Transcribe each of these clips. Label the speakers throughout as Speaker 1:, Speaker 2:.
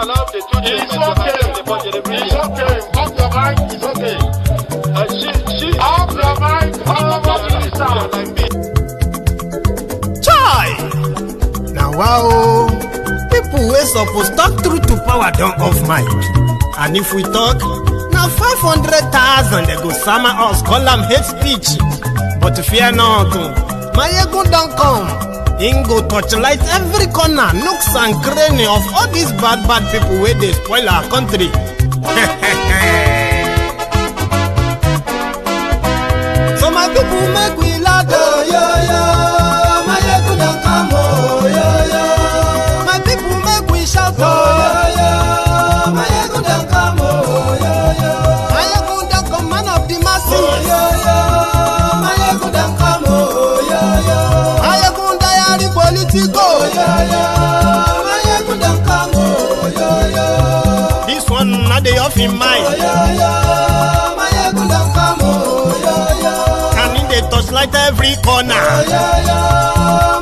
Speaker 1: allow the two children to attend the budget every year.
Speaker 2: It's okay. Off your mind. It's okay.
Speaker 1: Off your mind.
Speaker 2: Like me.
Speaker 3: Chai! Now wow, people wey suppose talk truth to power don off mic. And if we talk, now 500,000 they go sama us, call am hate speech. But fear not, my ego don't come. Him go torchlight every corner, nooks and cranny of all these bad people where they spoil our country. So my people make we laugh, oh yo yo. My ego don't come, oh yo yo. My people make we shout, oh yo yo. My ego don't come, oh yo yo. My ego don't come, man of the masses, oh yo yo. My ego don't come, oh yo yo. My ego diary politico, oh yo yo. My ego don't come, oh yo yo. This one not the off in mind, oh yo yo. My ego don't come, oh yo yo. And in the touchlight every corner, oh yo yo.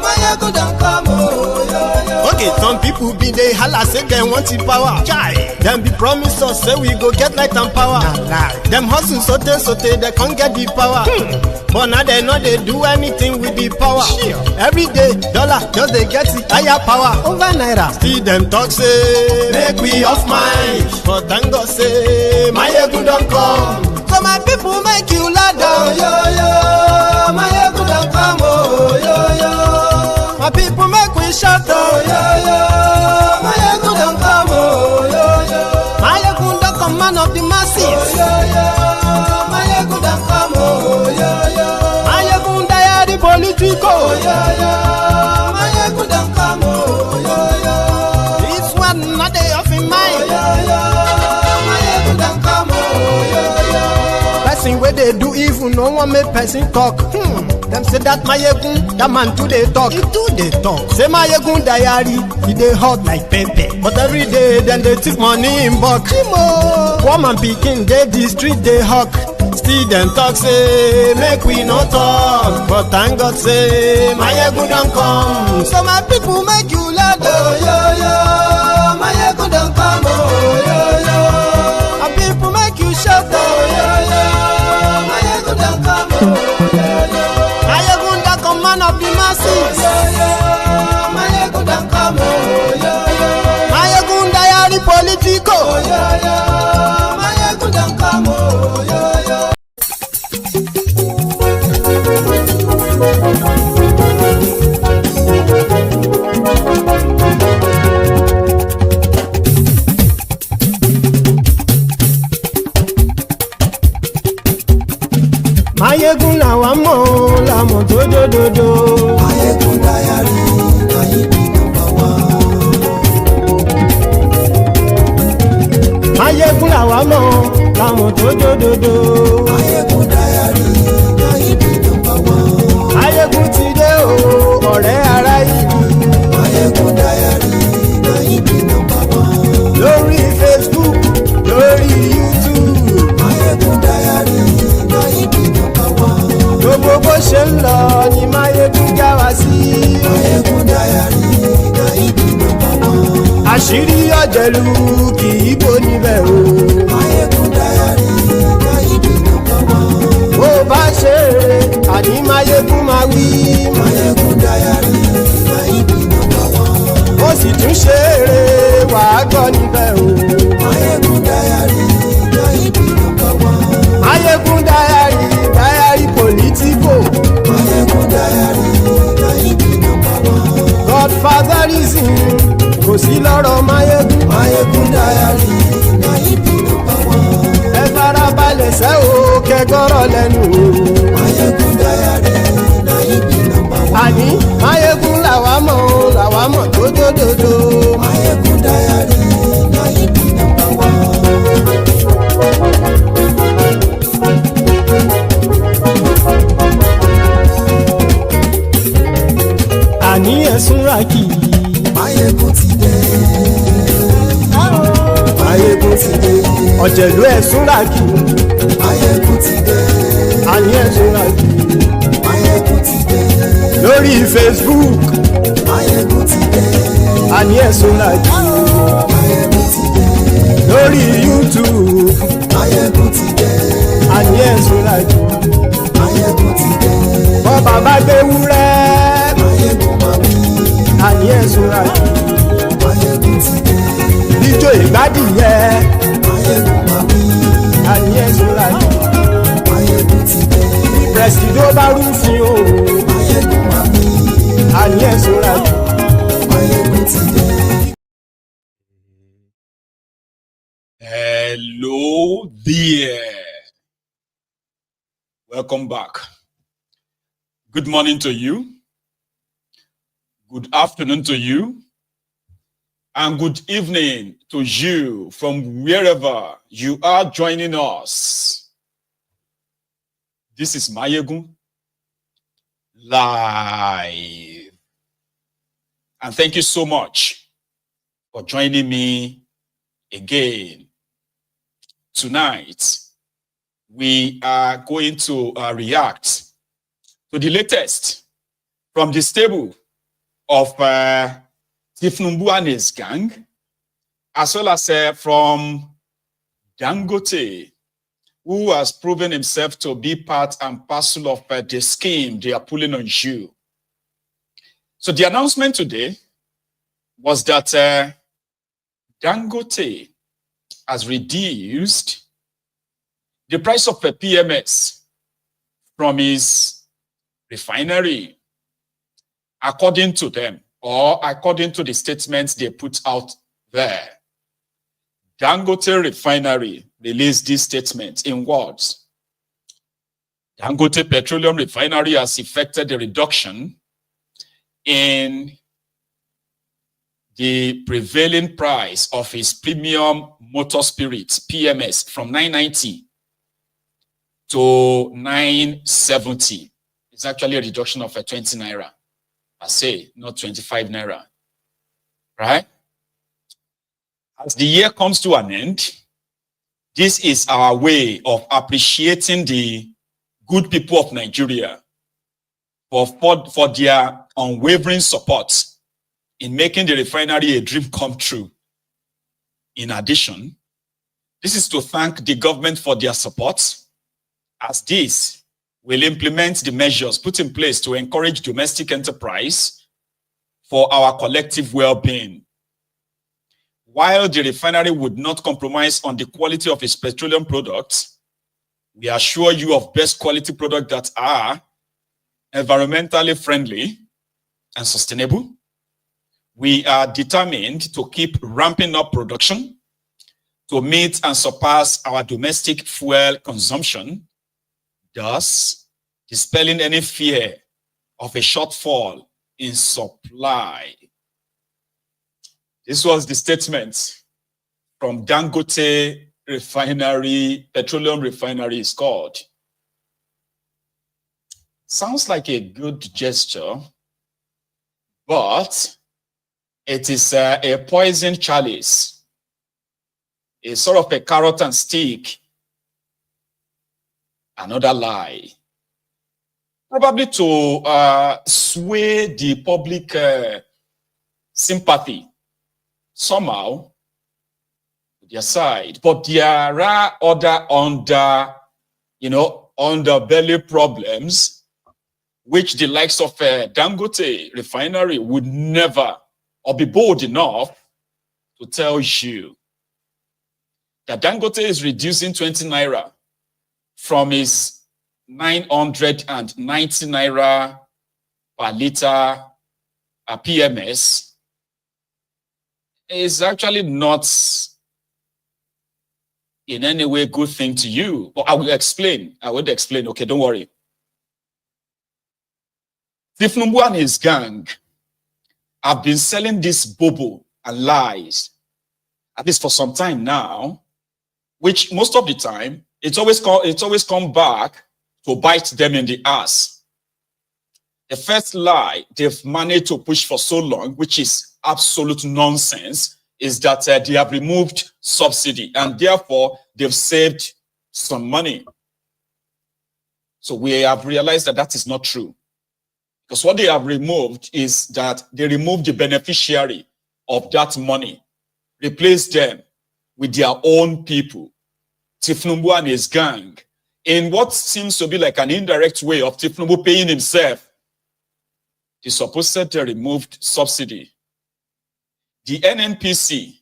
Speaker 3: My ego don't come, oh yo yo. Okay, some people be they holla say they want the power. Chai, them be promise us say we go get light and power. Them hustle sote they can't get the power. But now they know they do anything with the power. Every day, dollar just they get the higher power over Naira. Still them talk say make we off mind. But thank God say my ego don't come. So my people make you laugh, oh yo yo. My ego don't come, oh yo yo. My people make we shout, oh yo yo. My ego don't come, oh yo yo. My ego don't come, man of the masses, oh yo yo. My ego don't come, oh yo yo. My ego diary politico, oh yo yo. My ego don't come, oh yo yo. This one not they off in mind, oh yo yo. My ego don't come, oh yo yo. Person where they do evil, no one make person talk. Them say that my egun, that man too they talk. He too they talk. Say my egun diary, he they hot like pepper. But every day then they take money in bulk. Poor man picking, they the street they hawk. Still them talk say make we no talk. But thank God say my egun don't come. So my people make you laugh, oh yo yo. My egun don't come, oh yo yo. My people make you shout, oh yo yo. My egun don't come, oh yo yo. Man of the masses, my ego don't come, my ego diary politico, my ego don't come, Mayegun la wa mo la mo dodododo. Mayegun diary, Mayegun number one. Mayegun la wa mo la mo dodododo. Mayegun diary, Mayegun number one. Mayegun ti dé o, ọ̀rẹ́ ará ìlú. Mayegun diary, Mayegun number one. Lórí Facebook, lórí YouTube. Mayegun diary. Gbogbo bó ṣe ń lọ ni Mayegun já wa sí. Mayegun diary na ibi nọ́mbà wọn. Àṣírí ọ̀jẹ̀lú kì í bò níbẹ̀ o. Mayegun diary na ibi nọ́mbà wọn. Bó bá ṣe eré àní Mayegun máa wí. Mayegun diary na ibi nọ́mbà wọn. Ó sì tún ṣe eré wàá gbọ́ níbẹ̀ o. Mayegun diary na ibi nọ́mbà wọn. Mayegun diary politico. Mayegun diary, na ibi number one. Godfatherism, kò sí lọ́rọ̀ Mayegun. Mayegun diary, na ibi number one. Ẹ farabalẹ̀ sẹ́ o, kẹ́gọ́rọ̀ lẹ́nu o. Mayegun diary, na ibi number one. Àní Mayegun làwa mọ̀ dódódódó. Mayegun diary, na ibi number one. Àní ẹ̀sùn ràkì. Mayegun ti dé. Mayegun ti dé. Ọ̀jẹ̀lú ẹ̀sùn ràkì. Mayegun ti dé. Àní ẹ̀sùn ràkì. Mayegun ti dé. Lórí Facebook. Mayegun ti dé. Àní ẹ̀sùn ràkì. Mayegun ti dé. lórí YouTube.
Speaker 4: Máyégún ti dé.
Speaker 3: Àní ẹ̀sùn lájú.
Speaker 4: Máyégún ti dé.
Speaker 3: Bọ́ bàbá gbé wúrẹ́.
Speaker 4: Máyégún máa wí.
Speaker 3: Àní ẹ̀sùn lájú.
Speaker 4: Máyégún ti dé.
Speaker 3: Ijó ìgbádìyẹ.
Speaker 4: Máyégún máa wí.
Speaker 3: Àní ẹ̀sùn lájú.
Speaker 4: Máyégún ti dé.
Speaker 3: Presido bá rúfin o.
Speaker 4: Máyégún máa wí.
Speaker 3: Àní ẹ̀sùn lájú.
Speaker 4: Máyégún ti dé.
Speaker 5: Hello there. Welcome back. Good morning to you. Good afternoon to you. And good evening to you from wherever you are joining us. This is Máyégún live. And thank you so much for joining me again. Tonight, we are going to react to the latest from the stable of Tinubu and his gang, as well as from Dangote, who has proven himself to be part and parcel of the scheme they are pulling on you. So the announcement today was that Dangote has reduced the price of a PMS from his refinery, according to them, or according to the statements they put out there. Dangote Refinery released this statement in words. Dangote Petroleum Refinery has effected a reduction in the prevailing price of his premium motor spirits, PMS, from 990 to 970. It's actually a reduction of 20 Naira. I say, not 25 Naira. Right? As the year comes to an end, this is our way of appreciating the good people of Nigeria for their unwavering support in making the refinery a dream come true. In addition, this is to thank the government for their support, as this will implement the measures put in place to encourage domestic enterprise for our collective well-being. While the refinery would not compromise on the quality of its petroleum products, we assure you of best quality products that are environmentally friendly and sustainable. We are determined to keep ramping up production to meet and surpass our domestic fuel consumption, thus dispelling any fear of a shortfall in supply. This was the statement from Dangote Refinery, Petroleum Refinery is called. Sounds like a good gesture, but it is a poison chalice. It's sort of a carrot and stick. Another lie. Probably to sway the public sympathy somehow to their side. But there are other underbelly problems which the likes of Dangote Refinery would never or be bold enough to tell you that Dangote is reducing 20 Naira from his 990 Naira per litre PMS is actually not in any way a good thing to you. But I will explain. Okay, don't worry. Tinubu and his gang have been selling this bobo and lies, at least for some time now, which most of the time, it's always come back to bite them in the ass. The first lie they've managed to push for so long, which is absolute nonsense, is that they have removed subsidy and therefore they've saved some money. So we have realized that that is not true. Because what they have removed is that they removed the beneficiary of that money, replaced them with their own people, Tinubu and his gang, in what seems to be like an indirect way of Tinubu paying himself the supposed removed subsidy. The NNPC,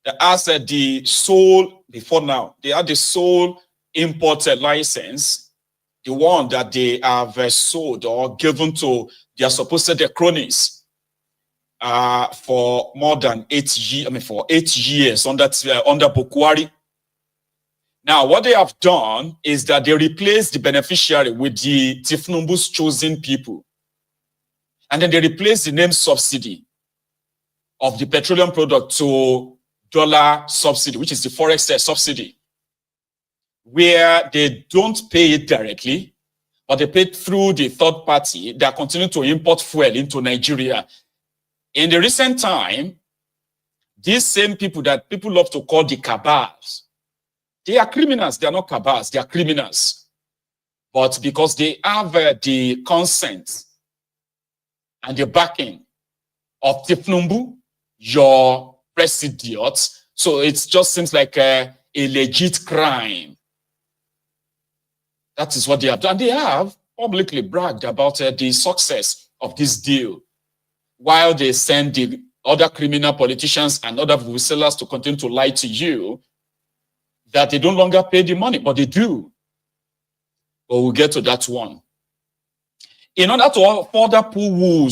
Speaker 5: that has the sole, before now, they had the sole imported license, the one that they have sold or given to their supposed cronies for more than 8 years, for 8 years under Bukwari. Now, what they have done is that they replaced the beneficiary with the Tinubu's chosen people. And then they replaced the name subsidy of the petroleum product to dollar subsidy, which is the forex subsidy, where they don't pay it directly, but they pay it through the third party that continue to import fuel into Nigeria. In the recent time, these same people that people love to call the cabals, they are criminals. They are not cabals, they are criminals. But because they have the consent and the backing of Tinubu, your president, so it just seems like a legit crime. That is what they have done. They have publicly bragged about the success of this deal, while they send the other criminal politicians and other wholesalers to continue to lie to you that they don't longer pay the money, but they do. But we'll get to that one. In order to further pull wool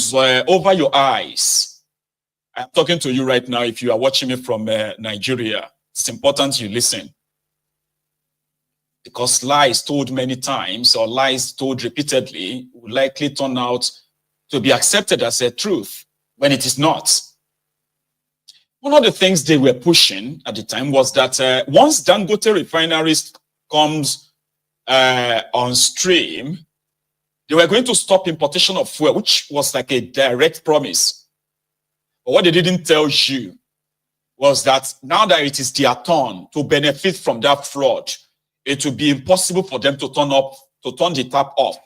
Speaker 5: over your eyes, I'm talking to you right now. If you are watching me from Nigeria, it's important you listen. Because lies told many times or lies told repeatedly will likely turn out to be accepted as a truth when it is not. One of the things they were pushing at the time was that once Dangote Refinery comes on stream, they were going to stop importation of fuel, which was like a direct promise. But what they didn't tell you was that now that it is their turn to benefit from that fraud, it will be impossible for them to turn the tap off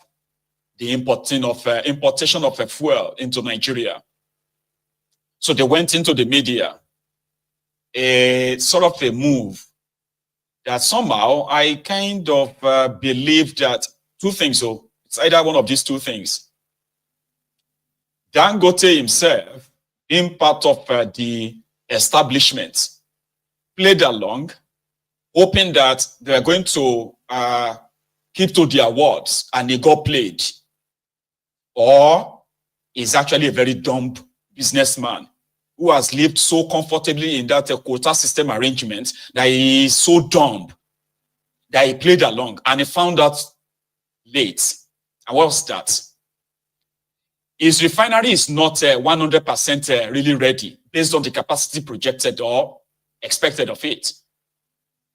Speaker 5: the importation of a fuel into Nigeria. So they went into the media, a sort of a move that somehow I kind of believe that two things. So it's either one of these two things. Dangote himself, being part of the establishment, played along, hoping that they are going to keep to their words, and they got played. Or is actually a very dumb businessman who has lived so comfortably in that quota system arrangement that he is so dumb that he played along, and he found out late. And what was that? His refinery is not 100% really ready based on the capacity projected or expected of it.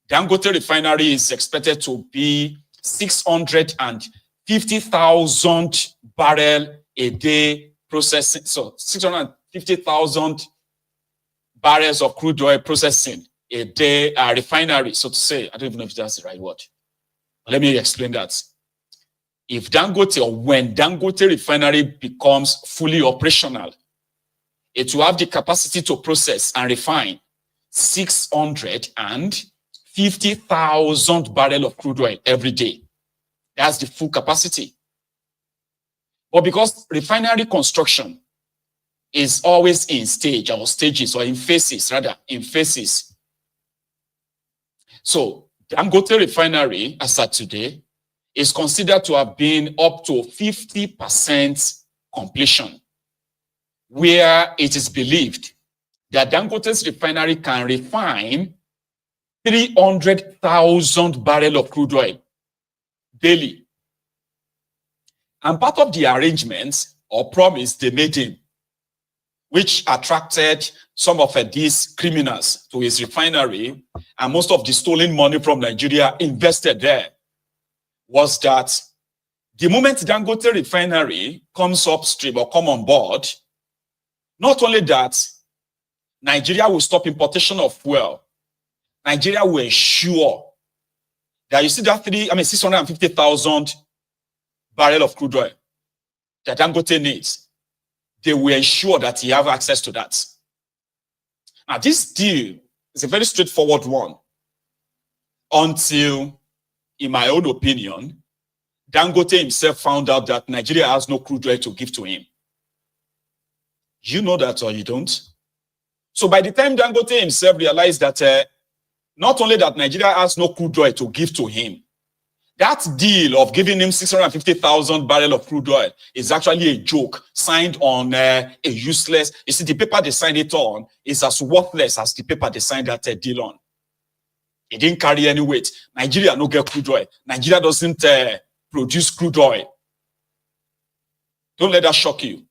Speaker 5: Dangote Refinery is expected to be 650,000 barrel a day processing. So 650,000 barrels of crude oil processing a day refinery, so to say. I don't even know if that's the right word. But let me explain that. If Dangote, or when Dangote Refinery becomes fully operational, it will have the capacity to process and refine 650,000 barrels of crude oil every day. That's the full capacity. But because refinery construction is always in stage or stages, or in phases, rather, in phases. So Dangote Refinery, as at today, is considered to have been up to 50% completion, where it is believed that Dangote's refinery can refine 300,000 barrels of crude oil daily. And part of the arrangements or promise they made him, which attracted some of these criminals to his refinery, and most of the stolen money from Nigeria invested there, was that the moment Dangote Refinery comes upstream or come on board, not only that, Nigeria will stop importation of fuel. Nigeria will ensure that, you see that 650,000 barrel of crude oil that Dangote needs, they will ensure that he have access to that. Now, this deal It's a very straightforward one. Until, in my own opinion, Dangote himself found out that Nigeria has no crude oil to give to him. You know that or you don't? So by the time Dangote himself realized that not only that Nigeria has no crude oil to give to him, that deal of giving him 650,000 barrels of crude oil is actually a joke signed on a useless. You see, the paper they signed it on is as worthless as the paper they signed that deal on. It didn't carry any weight. Nigeria no get crude oil. Nigeria doesn't produce crude oil. Don't let that shock you.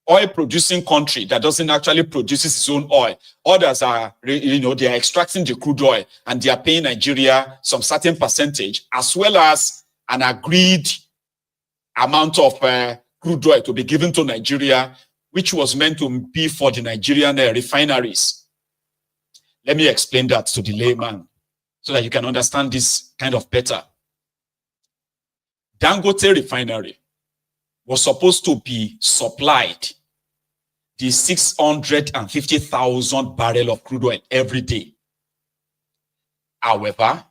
Speaker 5: Oil producing country that doesn't actually produce its own oil. Others are, they are extracting the crude oil and they are paying Nigeria some certain percentage as well as an agreed amount of crude oil to be given to Nigeria, which was meant to be for the Nigerian refineries. Let me explain that to the layman so that you can understand this kind of better. Dangote Refinery was supposed to be supplied the 650,000 barrels of crude oil every day. However,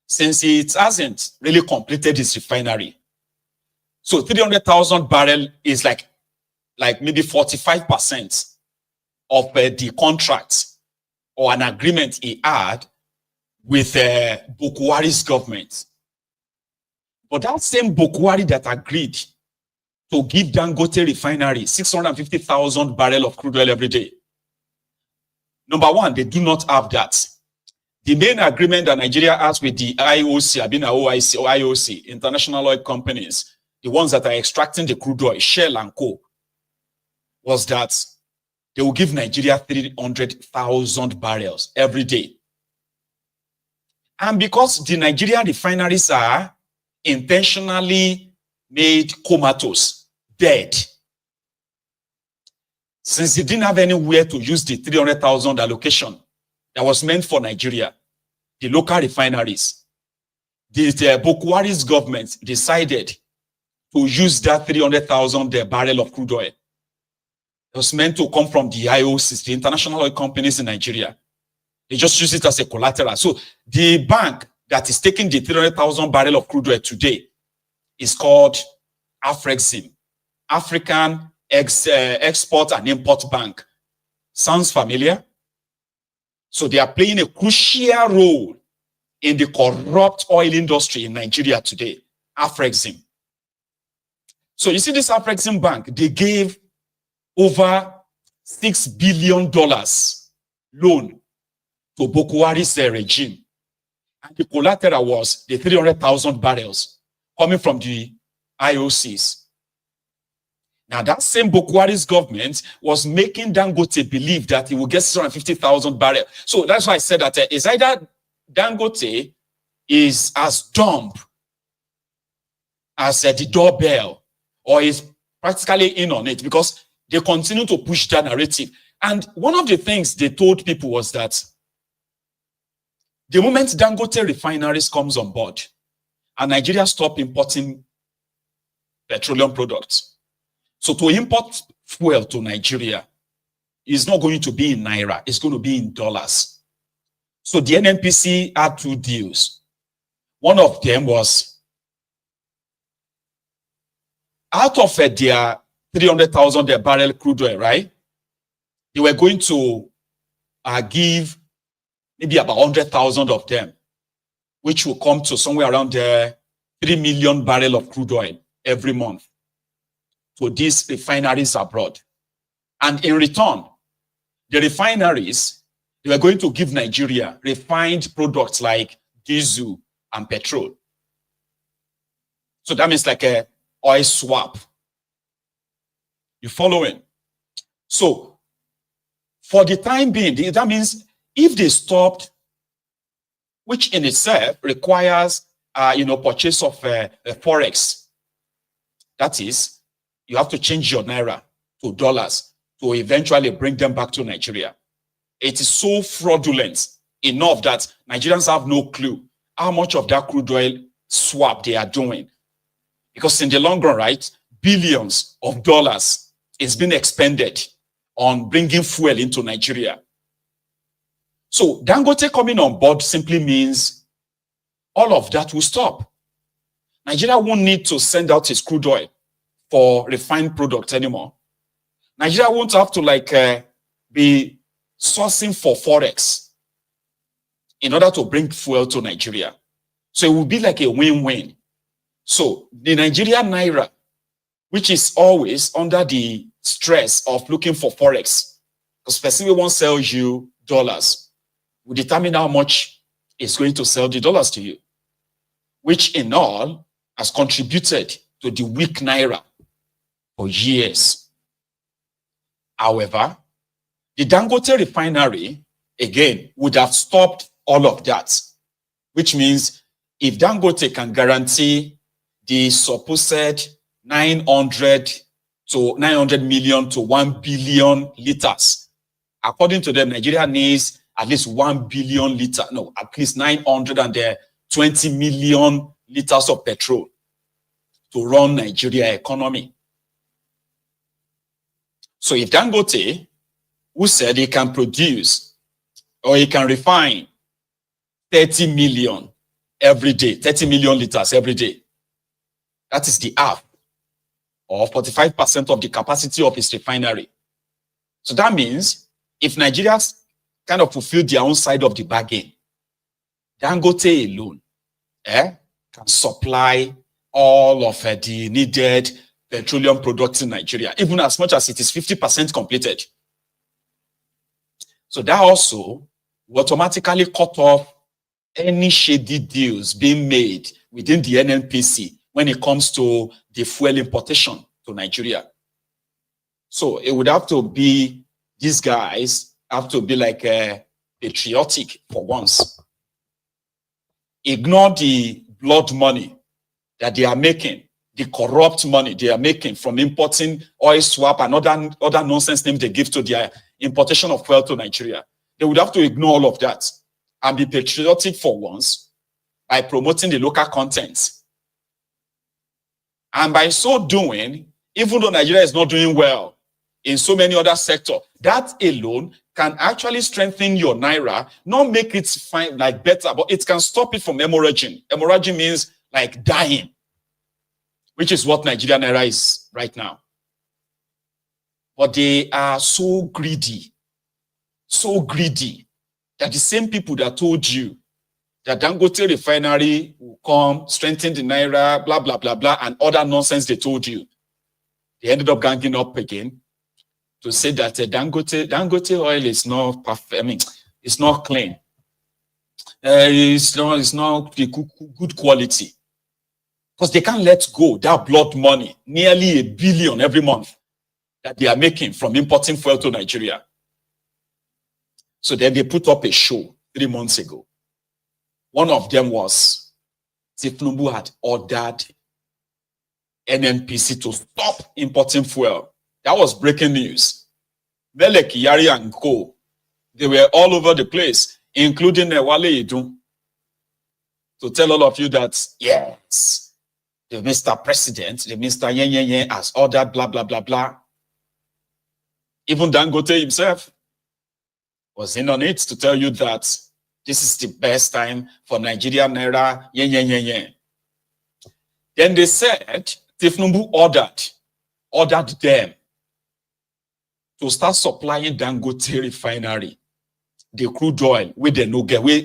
Speaker 5: since it hasn't really completed its refinery, so 300,000 barrels is like maybe 45% of the contract or an agreement he had with Bukwari's government. But that same Bukwari that agreed to give Dangote Refinery 650,000 barrels of crude oil every day. Number one, they do not have that. The main agreement that Nigeria has with the IOC, OIC or IOC, international oil companies, the ones that are extracting the crude oil, Shell and Co., was that they will give Nigeria 300,000 barrels every day. And because the Nigerian refineries are intentionally made comatose, dead, since they didn't have anywhere to use the 300,000 allocation that was meant for Nigeria, the local refineries, the Bukwari's government decided to use that 300,000 barrel of crude oil. It was meant to come from the IOCs, the international oil companies in Nigeria. They just use it as a collateral. So the bank that is taking the 300,000 barrel of crude oil today is called Afrexim, African Export and Import Bank. Sounds familiar? So they are playing a crucial role in the corrupt oil industry in Nigeria today, Afrexim. So you see this Afrexim Bank, they gave over $6 billion loan to Bukwari's regime. And the collateral was the 300,000 barrels coming from the IOCs. Now, that same Bukwari's government was making Dangote believe that he will get 650,000 barrels. So that's why I said that it's either Dangote is as dumb as the doorbell or is practically in on it because they continue to push that narrative. And one of the things they told people was that the moment Dangote refineries comes on board and Nigeria stop importing petroleum products, so to import fuel to Nigeria is not going to be in Naira, it's going to be in dollars. So the NNPC had two deals. One of them was out of their 300,000 barrel crude oil, right? They were going to give maybe about 100,000 of them, which will come to somewhere around 3 million barrel of crude oil every month to these refineries abroad. And in return, the refineries, they were going to give Nigeria refined products like diesel and petrol. So that means like a oil swap. You following? So for the time being, that means if they stopped, which in itself requires purchase of forex, that is, you have to change your Naira to dollars to eventually bring them back to Nigeria. It is so fraudulent enough that Nigerians have no clue how much of that crude oil swap they are doing. Because in the long run, right, billions of dollars is being expended on bringing fuel into Nigeria. So Dangote coming on board simply means all of that will stop. Nigeria won't need to send out its crude oil for refined products anymore. Nigeria won't have to be sourcing for forex in order to bring fuel to Nigeria. So it will be like a win-win. So the Nigerian Naira, which is always under the stress of looking for forex, because specifically won't sell you dollars, will determine how much it's going to sell the dollars to you, which in all has contributed to the weak Naira for years. However, the Dangote Refinery, again, would have stopped all of that, which means if Dangote can guarantee the supposed 900 million to 1 billion liters, according to them, Nigeria needs at least 1 billion liters, no, at least 920 million liters of petrol to run Nigeria economy. So if Dangote, who said he can produce or he can refine 30 million every day, 30 million liters every day, that is the half or 45% of the capacity of his refinery. So that means if Nigerians kind of fulfill their own side of the bargain, Dangote alone can supply all of the needed petroleum products in Nigeria, even as much as it is 50% completed. So that also will automatically cut off any shady deals being made within the NNPC when it comes to the fuel importation to Nigeria. So it would have to be, these guys have to be like patriotic for once. Ignore the blood money that they are making, the corrupt money they are making from importing oil swap and other nonsense names they give to their importation of fuel to Nigeria. They would have to ignore all of that and be patriotic for once by promoting the local content. And by so doing, even though Nigeria is not doing well in so many other sectors, that alone can actually strengthen your Naira, not make it fine, like better, but it can stop it from hemorrhaging. Hemorrhaging means like dying, which is what Nigerian Naira is right now. But they are so greedy that the same people that told you that Dangote Refinery will come, strengthen the Naira, blah, blah, blah, blah, and other nonsense they told you, they ended up ganging up again to say that Dangote oil is not perfect. I mean, it's not clean. It's not the good quality. Because they can't let go that blood money, nearly $1 billion every month that they are making from importing fuel to Nigeria. So then they put up a show 3 months ago. One of them was Tinubu had ordered NNPC to stop importing fuel. That was breaking news. Melek, Yari, and Co. They were all over the place, including Wale Idun, to tell all of you that, yes, the Mr. President, the Mr. Yen has ordered blah, blah, blah, blah. Even Dangote himself was in on it to tell you that this is the best time for Nigeria Naira, yen. Then they said, Tinubu ordered them to start supplying Dangote Refinery, the crude oil, with the no get, where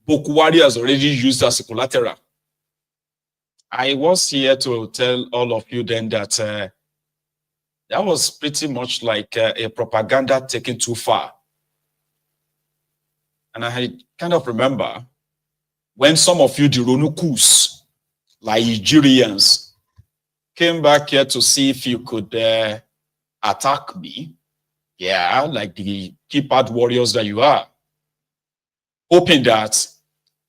Speaker 5: Bokuwari has already used as a collateral. I was here to tell all of you then that that was pretty much like a propaganda taken too far. And I kind of remember when some of you, the Ronukus, like Nigerians, came back here to see if you could attack me. Yeah, like the keypad warriors that you are. Hoping that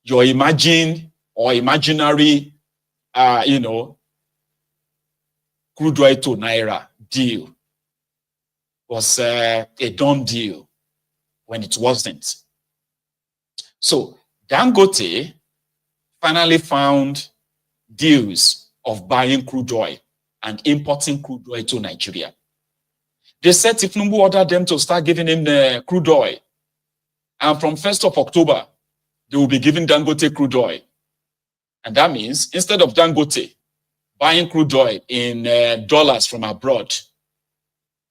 Speaker 5: your imagined or imaginary, crude oil to Naira deal was a done deal when it wasn't. So Dangote finally found deals of buying crude oil and importing crude oil to Nigeria. They said Tinubu ordered them to start giving him the crude oil And from 1st of October, they will be giving Dangote crude oil. And that means instead of Dangote buying crude oil in dollars from abroad,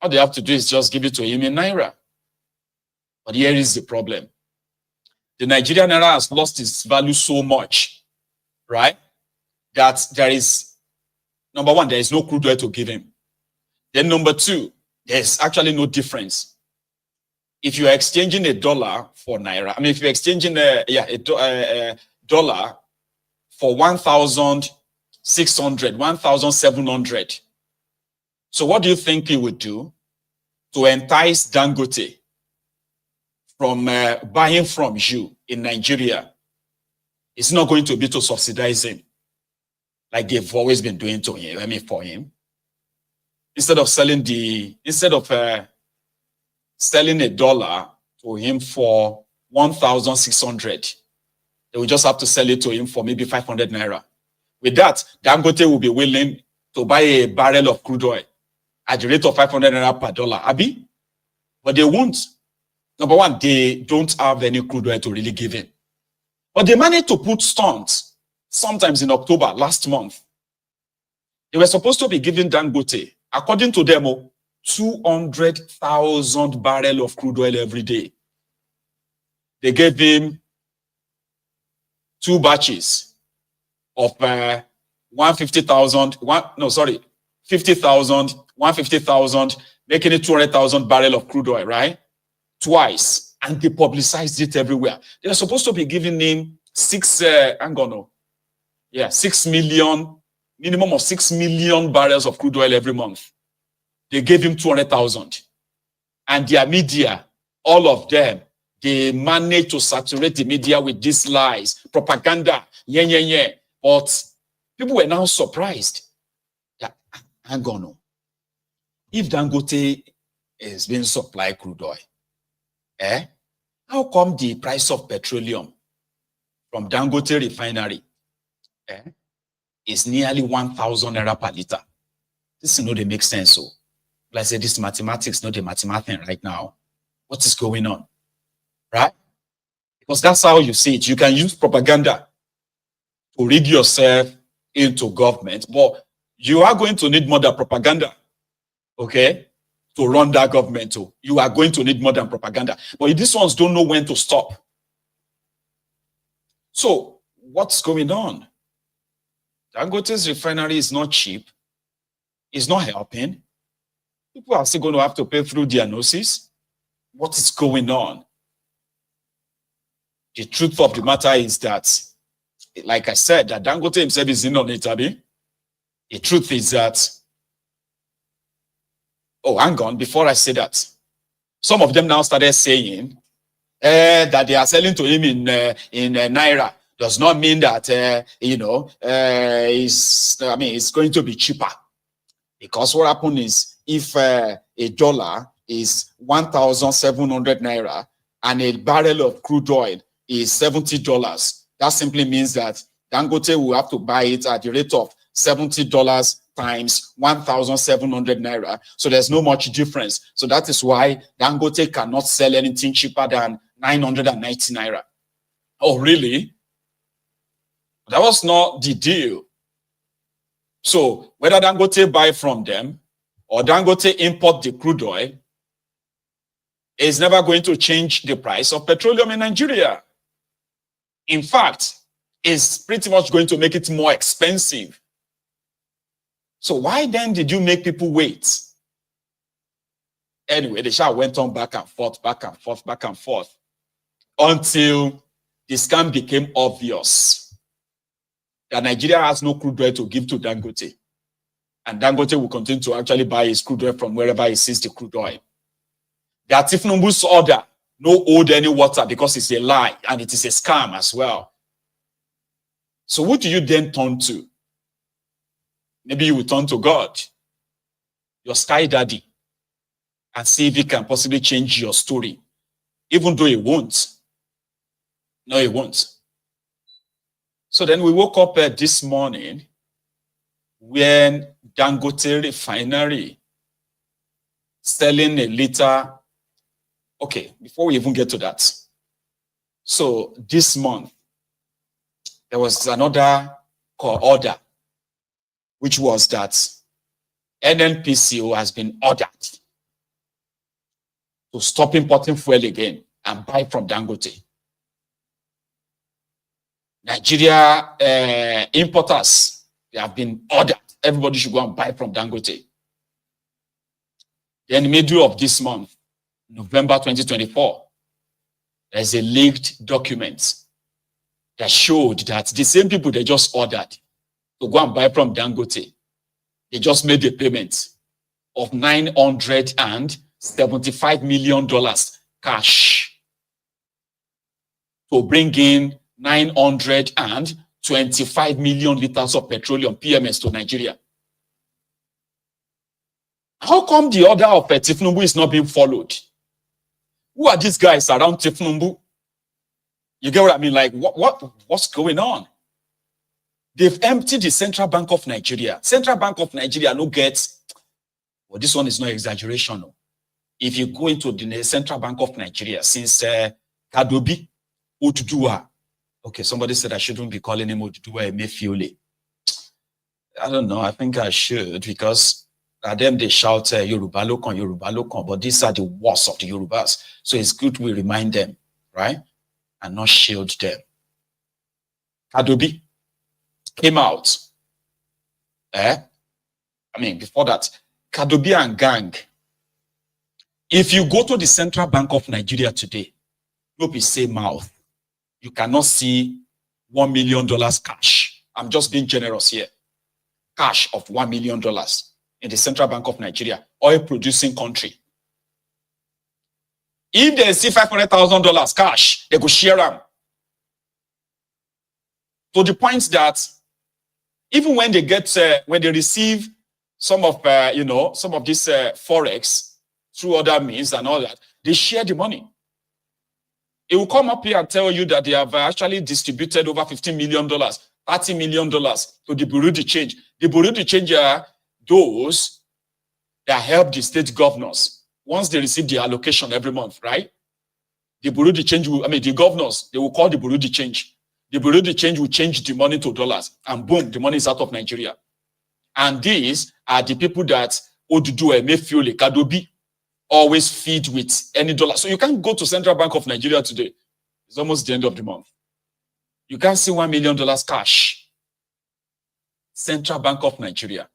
Speaker 5: all they have to do is just give it to him in Naira. But here is the problem. The Nigerian Naira has lost its value so much, right? That there is, number one, there is no crude oil to give him. Then number two, there's actually no difference. If you are exchanging a dollar for Naira, I mean, if you're exchanging a dollar for 1,600, 1,700. So what do you think he would do to entice Dangote from buying from you in Nigeria? It's not going to be to subsidize him like they've always been doing to him, for him. Instead of selling selling a dollar to him for 1,600, they will just have to sell it to him for maybe 500 Naira. With that, Dangote will be willing to buy a barrel of crude oil at the rate of 500 Naira per dollar, Abi? But they won't. Number one, they don't have any crude oil to really give him. But they managed to put stunts sometimes in October, last month. They were supposed to be giving Dangote, according to them, 200,000 barrels of crude oil every day. They gave him 2 batches of 50,000, 150,000, making it 200,000 barrels of crude oil, right? Twice. And they publicized it everywhere. They were supposed to be giving him 6 million, minimum of 6 million barrels of crude oil every month. They gave him 200,000. And their media, all of them, they managed to saturate the media with these lies, propaganda, But people were now surprised that, hang on, if Dangote is being supplied crude oil, how come the price of petroleum from Dangote Refinery is nearly 1,000 Naira per liter? This is not they make sense. So, like I said, this mathematics, not the mathematics right now. What is going on? Right? Because that's how you see it. You can use propaganda to rig yourself into government, but you are going to need more than propaganda, okay, to run that government too. You are going to need more than propaganda. But these ones don't know when to stop. So, what's going on? Dangote's refinery is not cheap. It's not helping. People are still going to have to pay through their noses. What is going on? The truth of the matter is that, like I said, that Dangote himself is in on it, Abi. The truth is that, oh, hang on, before I say that, some of them now started saying that they are selling to him in Naira. Does not mean that, it's going to be cheaper. Because what happened is, if a dollar is 1,700 Naira and a barrel of crude oil is $70, that simply means that Dangote will have to buy it at the rate of $70 times 1,700 Naira. So there's no much difference. So that is why Dangote cannot sell anything cheaper than 990 Naira. Oh, really? That was not the deal. So whether Dangote buy from them or Dangote import the crude oil is never going to change the price of petroleum in Nigeria. In fact, it's pretty much going to make it more expensive. So why then did you make people wait? Anyway, the shah went on back and forth, until the scam became obvious that Nigeria has no crude oil to give to Dangote. And Dangote will continue to actually buy his crude oil from wherever he sees the crude oil. That Tinubu's order, no hold any water, because it's a lie and it is a scam as well. So who do you then turn to? Maybe you will turn to God, your sky daddy, and see if he can possibly change your story, even though he won't. No, he won't. So then we woke up this morning when Dangote Refinery selling a liter. Okay, before we even get to that, So this month, there was another order, which was that NNPC has been ordered to stop importing fuel again and buy from Dangote. Nigeria importers, they have been ordered. Everybody should go and buy from Dangote. Then in the middle of this month, November 2024, there's a leaked document that showed that the same people they just ordered to go and buy from Dangote, they just made a payment of $975 million cash to bring in 925 million liters of petroleum PMS to Nigeria. How come the order of Tinubu is not being followed? Who are these guys around Tinubu? You get what I mean? Like, what's going on? They've emptied the Central Bank of Nigeria. Central Bank of Nigeria no gets, well, this one is no exaggeration. No. If you go into the Central Bank of Nigeria, since Kadobi, Otuduwa, okay, somebody said I shouldn't be calling him Otuduwa Emefiole. I don't know, I think I should, because at them they shout Yoruba Lokon, but these are the worst of the Yorubas. So it's good we remind them, right? And not shield them. Kadobi came out. Before that, Kadobi and gang. If you go to the Central Bank of Nigeria today, you'll be same mouth. You cannot see $1 million cash. I'm just being generous here. Cash of $1 million in the Central Bank of Nigeria, oil-producing country. If they see $500,000 cash, they go share them. To the point that even when they get, when they receive some of, some of this forex through other means and all that, they share the money. It will come up here and tell you that they have actually distributed over $15 million, $30 million to the Bureau de Change. The Bureau de Change are those that help the state governors once they receive the allocation every month, right? The Bureau de Change will, the governors, they will call the Bureau de Change. The Bureau de Change will change the money to dollars, and boom, the money is out of Nigeria. And these are the people that Oduduwa, Emefiole, Kadobi always feed with any dollar. So you can't go to Central Bank of Nigeria today. It's almost the end of the month. You can't see $1 million cash. Central Bank of Nigeria.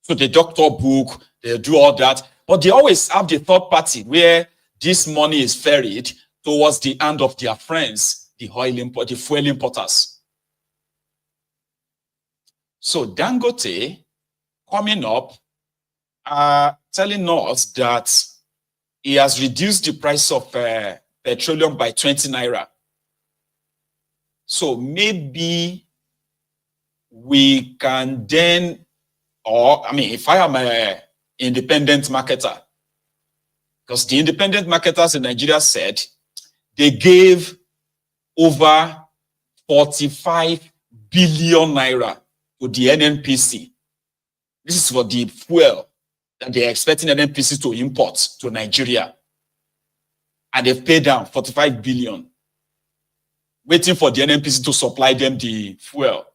Speaker 5: So the doctor book, they do all that, but they always have the third party where this money is ferried towards the hand of their friends, the fuel importers. So Dangote coming up, telling us that he has reduced the price of petroleum by 20 naira. So maybe we can then, if I am an independent marketer, because the independent marketers in Nigeria said they gave over 45 billion naira to the NNPC. This is for the fuel that they're expecting NNPC to import to Nigeria. And they've paid down 45 billion, waiting for the NNPC to supply them the fuel.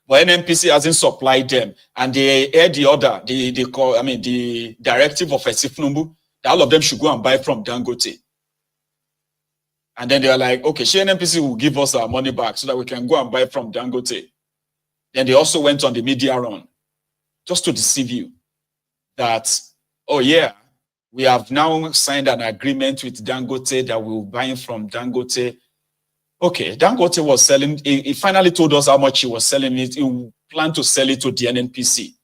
Speaker 5: But NNPC hasn't supplied them. And they heard the order, the directive of Tinubu, that all of them should go and buy from Dangote. And then they are like, okay, NNPC will give us our money back so that we can go and buy from Dangote. Then they also went on the media run just to deceive you that, oh yeah, we have now signed an agreement with Dangote that we'll buy from Dangote. Okay, Dangote was selling, he finally told us how much he was selling it. He planned to sell it to the NNPC,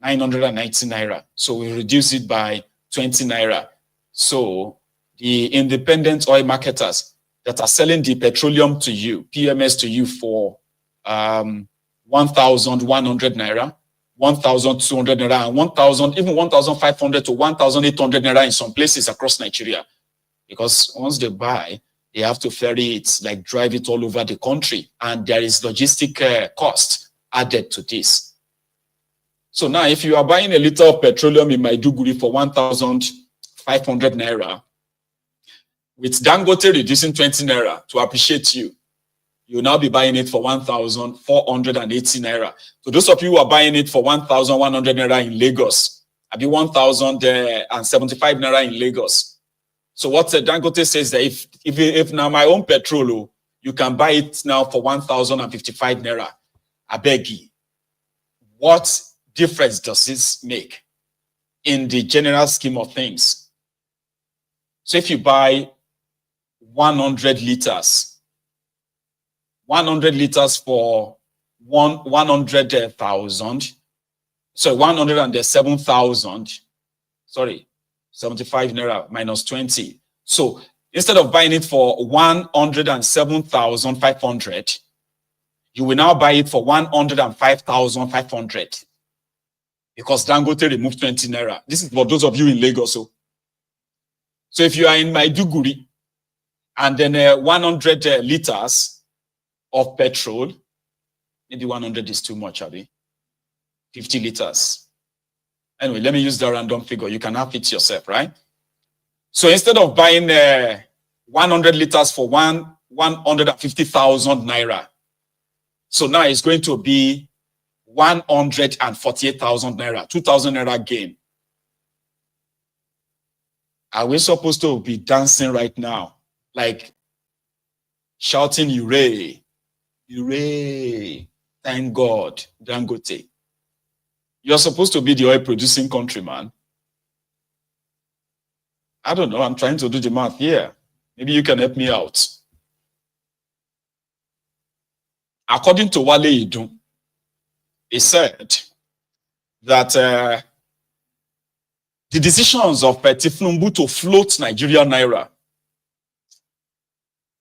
Speaker 5: 990 naira. So we reduce it by 20 naira. So the independent oil marketers that are selling the petroleum to you, PMS to you for 1,100 naira, 1,200 naira, and 1,000, even 1,500 to 1,800 naira in some places across Nigeria. Because once they buy, they have to ferry it, like drive it all over the country. And there is logistic cost added to this. So now if you are buying a liter of petroleum in Maiduguri for 1,500 naira, with Dangote reducing 20 naira to appreciate you, you'll now be buying it for 1,480 naira. So those of you who are buying it for 1,100 naira in Lagos, I'll be 1,075 naira in Lagos. So what Dangote says that if now my own petrol, you can buy it now for 1,055 naira. I beg you. What difference does this make in the general scheme of things? So if you buy 100 liters, 100 liters for 100,000, so 107,000, sorry, 75 naira minus 20. So instead of buying it for 107,500, you will now buy it for 105,500 because Dangote removed 20 naira. This is for those of you in Lagos. So if you are in Maiduguri and then 100 liters of petrol, maybe 100 is too much, Abby. 50 liters. Anyway, let me use the random figure. You can have it yourself, right? So instead of buying 100 liters for 150,000 naira, so now it's going to be 148,000 naira, 2,000 naira gain. Are we supposed to be dancing right now? Like shouting, hooray, hooray, thank God, Dangote. You're supposed to be the oil producing country, man. I don't know, I'm trying to do the math here. Maybe you can help me out. According to Wale Idun, he said that the decisions of Tinubu to float Nigerian Naira,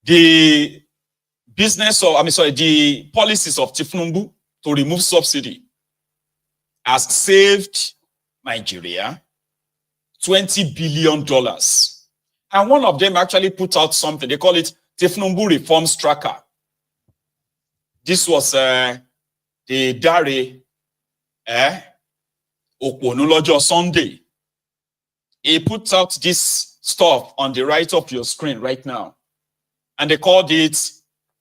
Speaker 5: the policies of Tinubu to remove subsidy has saved Nigeria $20 billion. And one of them actually put out something. They call it Tinubu Reforms Tracker. This was the Dare Okwonolojo Sunday. He put out this stuff on the right of your screen right now. And they called it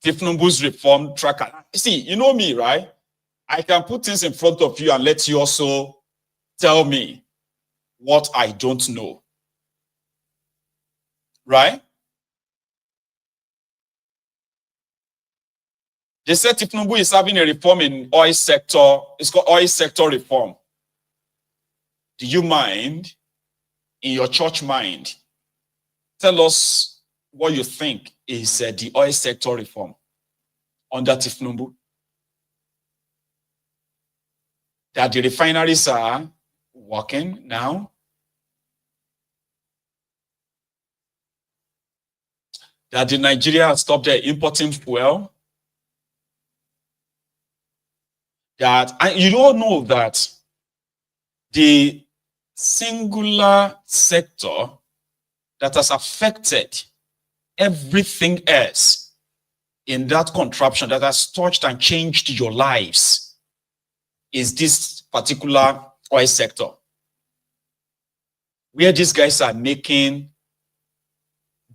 Speaker 5: Tinubu's Reform Tracker. See, you know me, right? I can put things in front of you and let you also tell me what I don't know. Right? They said Tinubu is having a reform in oil sector. It's called oil sector reform. Do you mind, in your church mind, tell us what you think is the oil sector reform under Tinubu? That the refineries are working now. That the Nigeria has stopped importing fuel. That, and you don't know that the singular sector that has affected everything else in that contraption that has touched and changed your lives is this particular oil sector, where these guys are making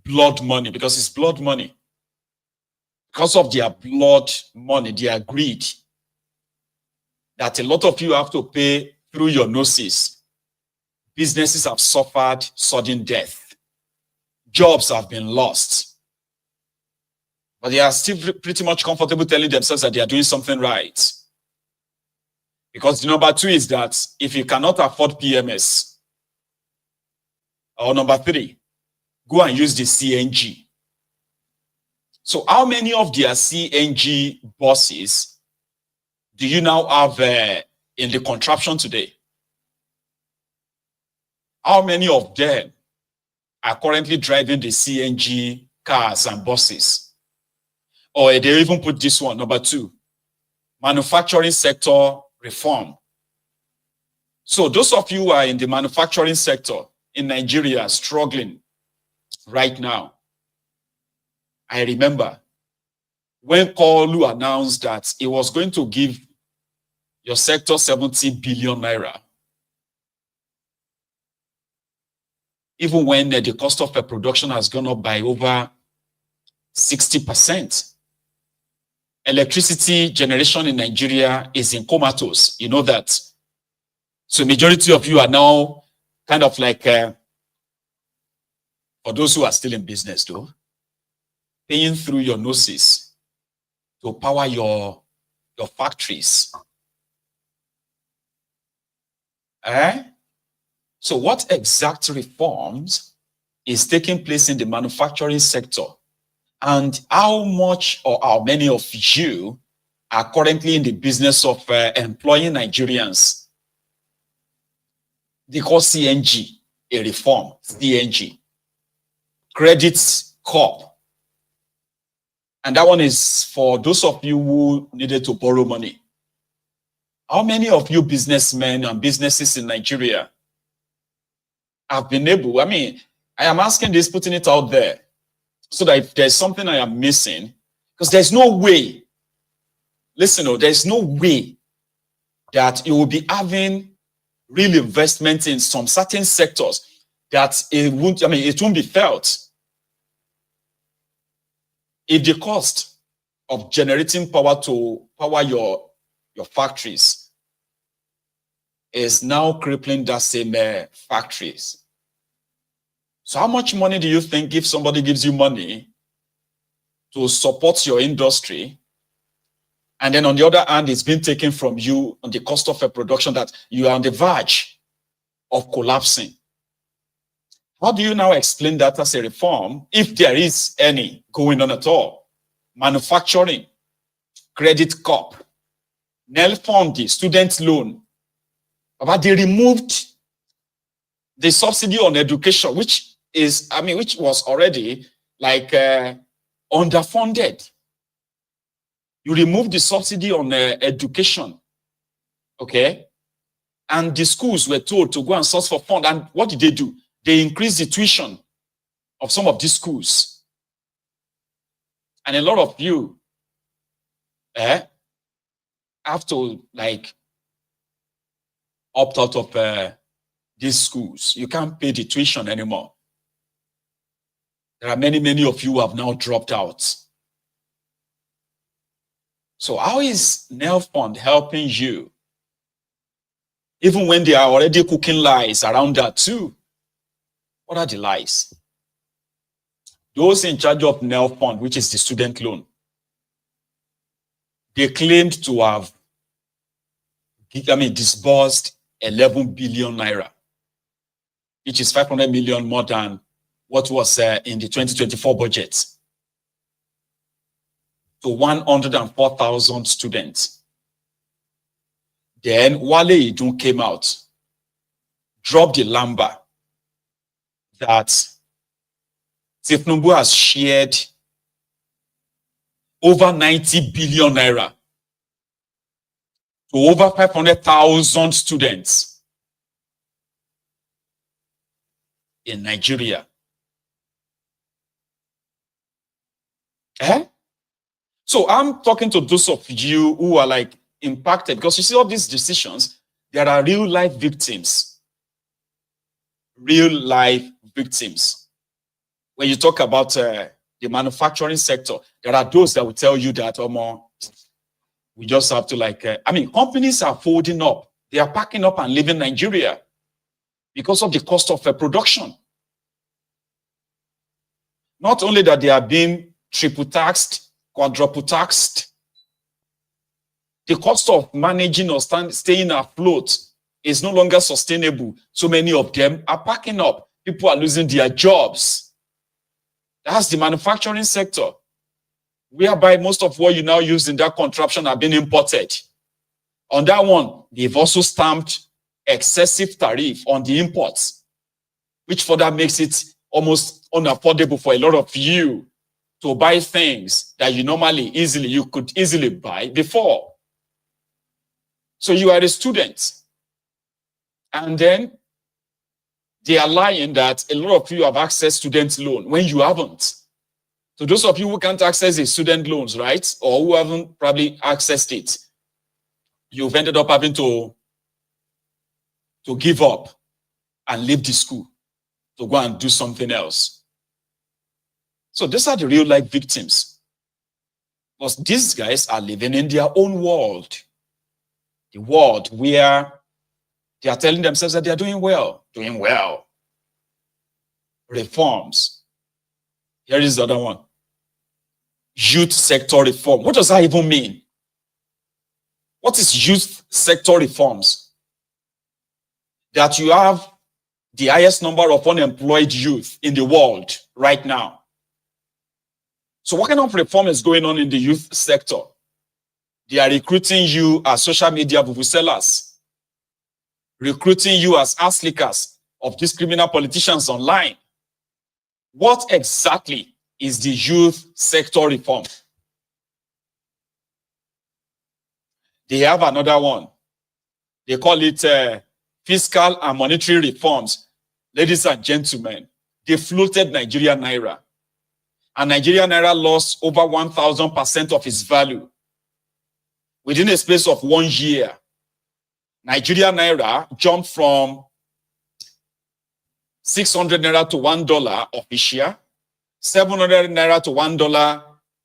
Speaker 5: blood money, because it's blood money. Because of their blood money, their greed, that a lot of you have to pay through your noses. Businesses have suffered sudden death. Jobs have been lost. But they are still pretty much comfortable telling themselves that they are doing something right. Because the number two is that if you cannot afford PMS, or number three, go and use the CNG. So how many of their CNG buses do you now have in the contraption today? How many of them are currently driving the CNG cars and buses? Or they even put this one, number two, manufacturing sector reform. So those of you who are in the manufacturing sector in Nigeria struggling right now, I remember when Kolu announced that he was going to give your sector 70 billion naira. even when the cost of production has gone up by over 60%. Electricity generation in Nigeria is in comatose. You know that. So majority of you are now kind of like, for those who are still in business though, paying through your noses to power your factories. So what exact reforms is taking place in the manufacturing sector? And how much or how many of you are currently in the business of employing Nigerians? They call CNG a reform, CNG. Credit Corp. And that one is for those of you who needed to borrow money. How many of you businessmen and businesses in Nigeria have been able, I am asking this, putting it out there, so that if there's something I am missing, because there's no way, listen, there's no way that you will be having real investment in some certain sectors that it won't be felt if the cost of generating power to power your factories is now crippling that same factories. So how much money do you think if somebody gives you money to support your industry, and then on the other hand, it's been taken from you on the cost of a production that you are on the verge of collapsing? How do you now explain that as a reform, if there is any going on at all? Manufacturing, Credit Corp, NEL Fund, student loan. But they removed the subsidy on education, which was already like underfunded. You removed the subsidy on education, okay? And the schools were told to go and source for fund. And what did they do? They increased the tuition of some of these schools. And a lot of you have to like opt out of these schools. You can't pay the tuition anymore. There are many, many of you who have now dropped out. So how is NEL Fund helping you? Even when they are already cooking lies around that too. What are the lies? Those in charge of NEL Fund, which is the student loan, they claimed to have disbursed 11 billion naira, which is 500 million more than what was in the 2024 budget, to 104,000 students. Then Wale Idun came out, dropped the lumber that Tinubu has shared over 90 billion naira to over 500,000 students in Nigeria. So I'm talking to those of you who are like impacted, because you see all these decisions, there are real life victims. Real life victims. When you talk about the manufacturing sector, there are those that will tell you that we just have to companies are folding up. They are packing up and leaving Nigeria because of the cost of production. Not only that they are being triple taxed, quadruple taxed, the cost of managing or staying afloat is no longer sustainable. So many of them are packing up. People are losing their jobs. That's the manufacturing sector, whereby most of what you now use in that contraption are being imported. On that one, they've also stamped excessive tariff on the imports, which further makes it almost unaffordable for a lot of you to buy things that you could easily buy before. So you are a student, and then they are lying that a lot of you have accessed student loan when you haven't. So those of you who can't access the student loans, right, or who haven't probably accessed it, you've ended up having to give up and leave the school. to go and do something else. So these are the real life victims. Because these guys are living in their own world. The world where they are telling themselves that they are doing well. Doing well. Reforms. Here is the other one. Youth sector reform. What does that even mean? What is youth sector reforms? That you have the highest number of unemployed youth in the world right now. So what kind of reform is going on in the youth sector? They are recruiting you as social media vuvuzelas, recruiting you as ass lickers of these criminal politicians online. What exactly is the youth sector reform? They have another one. They call it fiscal and monetary reforms. Ladies and gentlemen, they floated Nigerian Naira. And Nigerian Naira lost over 1,000% of its value. Within a space of 1 year, Nigerian Naira jumped from 600 Naira to $1 official, 700 Naira to $1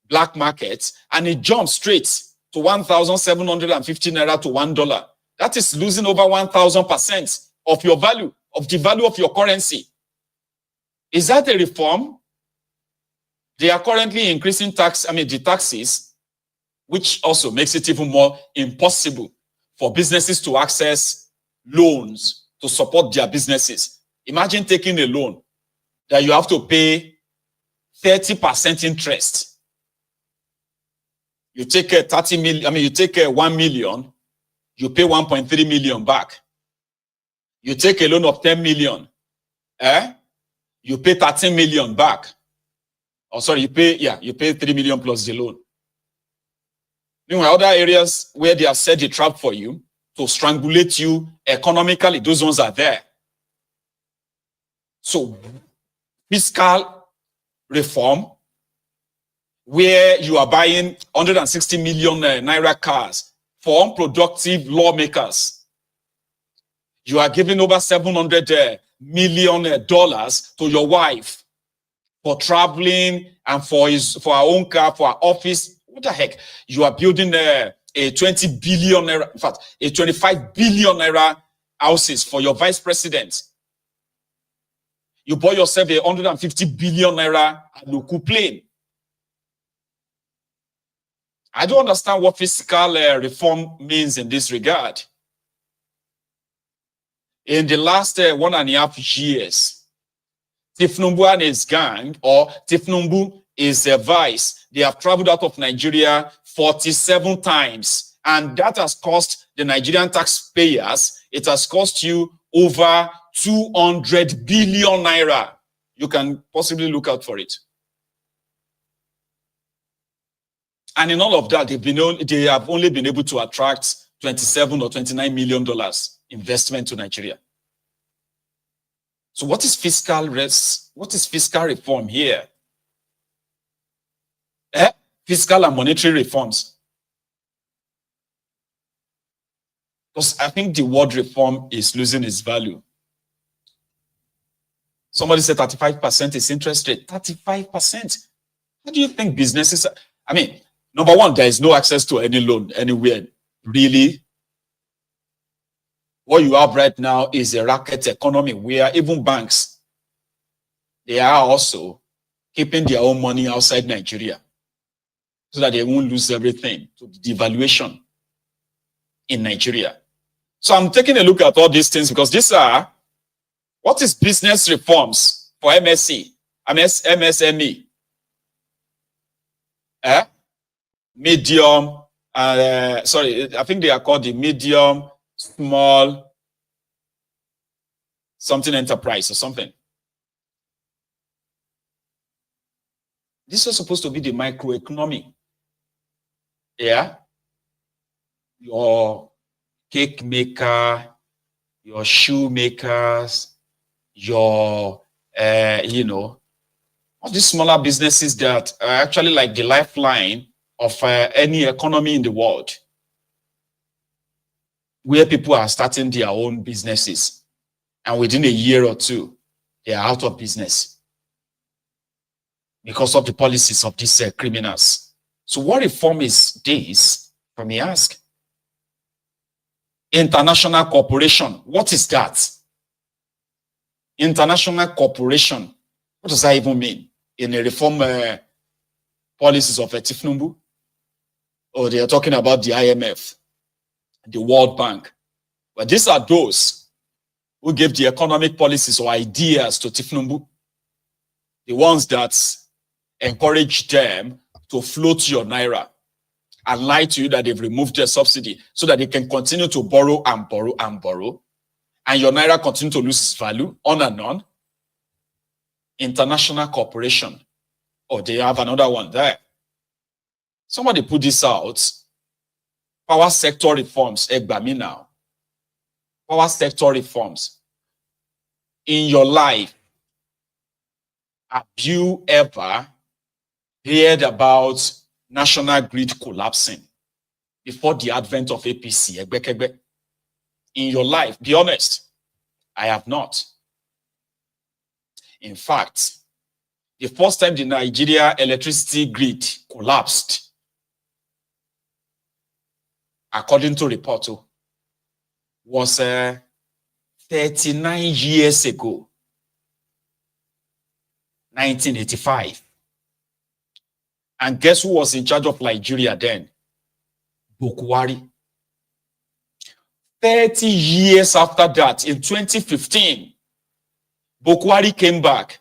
Speaker 5: black market, and it jumped straight to 1,750 Naira to $1. That is losing over 1,000% of your value, of the value of your currency. Is that a reform? They are currently increasing the taxes, which also makes it even more impossible for businesses to access loans to support their businesses. Imagine taking a loan that you have to pay 30% interest. You take a 30 million, you take a 1 million, you pay 1.3 million back. You take a loan of 10 million, you pay 13 million back. Oh, sorry, you pay 3 million plus the loan. Meanwhile, other areas where they have set the trap for you to strangulate you economically, those ones are there. So, fiscal reform, where you are buying 160 million Naira cars for unproductive lawmakers. You are giving over $700 million to your wife for traveling and for our own car, for our office. What the heck? You are building a 20 billion Naira, in fact, a 25 billion Naira houses for your vice president. You bought yourself a 150 billion Naira local plane. I don't understand what fiscal reform means in this regard. In the last 1.5 years, Tinubu and his gang, or Tinubu is a vice, they have traveled out of Nigeria 47 times. And that has cost the Nigerian taxpayers, it has cost you over 200 billion Naira. You can possibly look out for it. And in all of that, they have only been able to attract $27 or $29 million investment to Nigeria. So what is fiscal reform here? Fiscal and monetary reforms. Because I think the word reform is losing its value. Somebody said 35% is interest rate. 35%. How do you think businesses are? I mean, number one, there is no access to any loan anywhere, really. What you have right now is a racket economy where even banks, they are also keeping their own money outside Nigeria so that they won't lose everything to the devaluation in Nigeria. So I'm taking a look at all these things because these are, what is business reforms for MSME? Medium, I think they are called the medium, small, something enterprise or something. This is supposed to be the microeconomy. Yeah? Your cake maker, your shoe makers, your, all these smaller businesses that are actually like the lifeline of any economy in the world, where people are starting their own businesses. And within a year or two, They are out of business because of the policies of these criminals. So what reform is this? Let me ask. International cooperation. What is that? International cooperation. What does that even mean? In a reform policies of Tinubu? Or they are talking about the IMF, the World Bank. But these are those who gave the economic policies or ideas to Tinubu. The ones that encourage them to float your Naira and lie to you that they've removed their subsidy so that they can continue to borrow and borrow and borrow. And your Naira continue to lose its value, on and on. International cooperation. Oh, they have another one there. Somebody put this out. Power sector reforms. Egbami now. Power sector reforms. In your life, have you ever heard about national grid collapsing before the advent of APC? In your life, be honest, I have not. In fact, the first time the Nigeria electricity grid collapsed, according to report, was 39 years ago, 1985. And guess who was in charge of Nigeria then? Buhari. 30 years after that, in 2015, Buhari came back,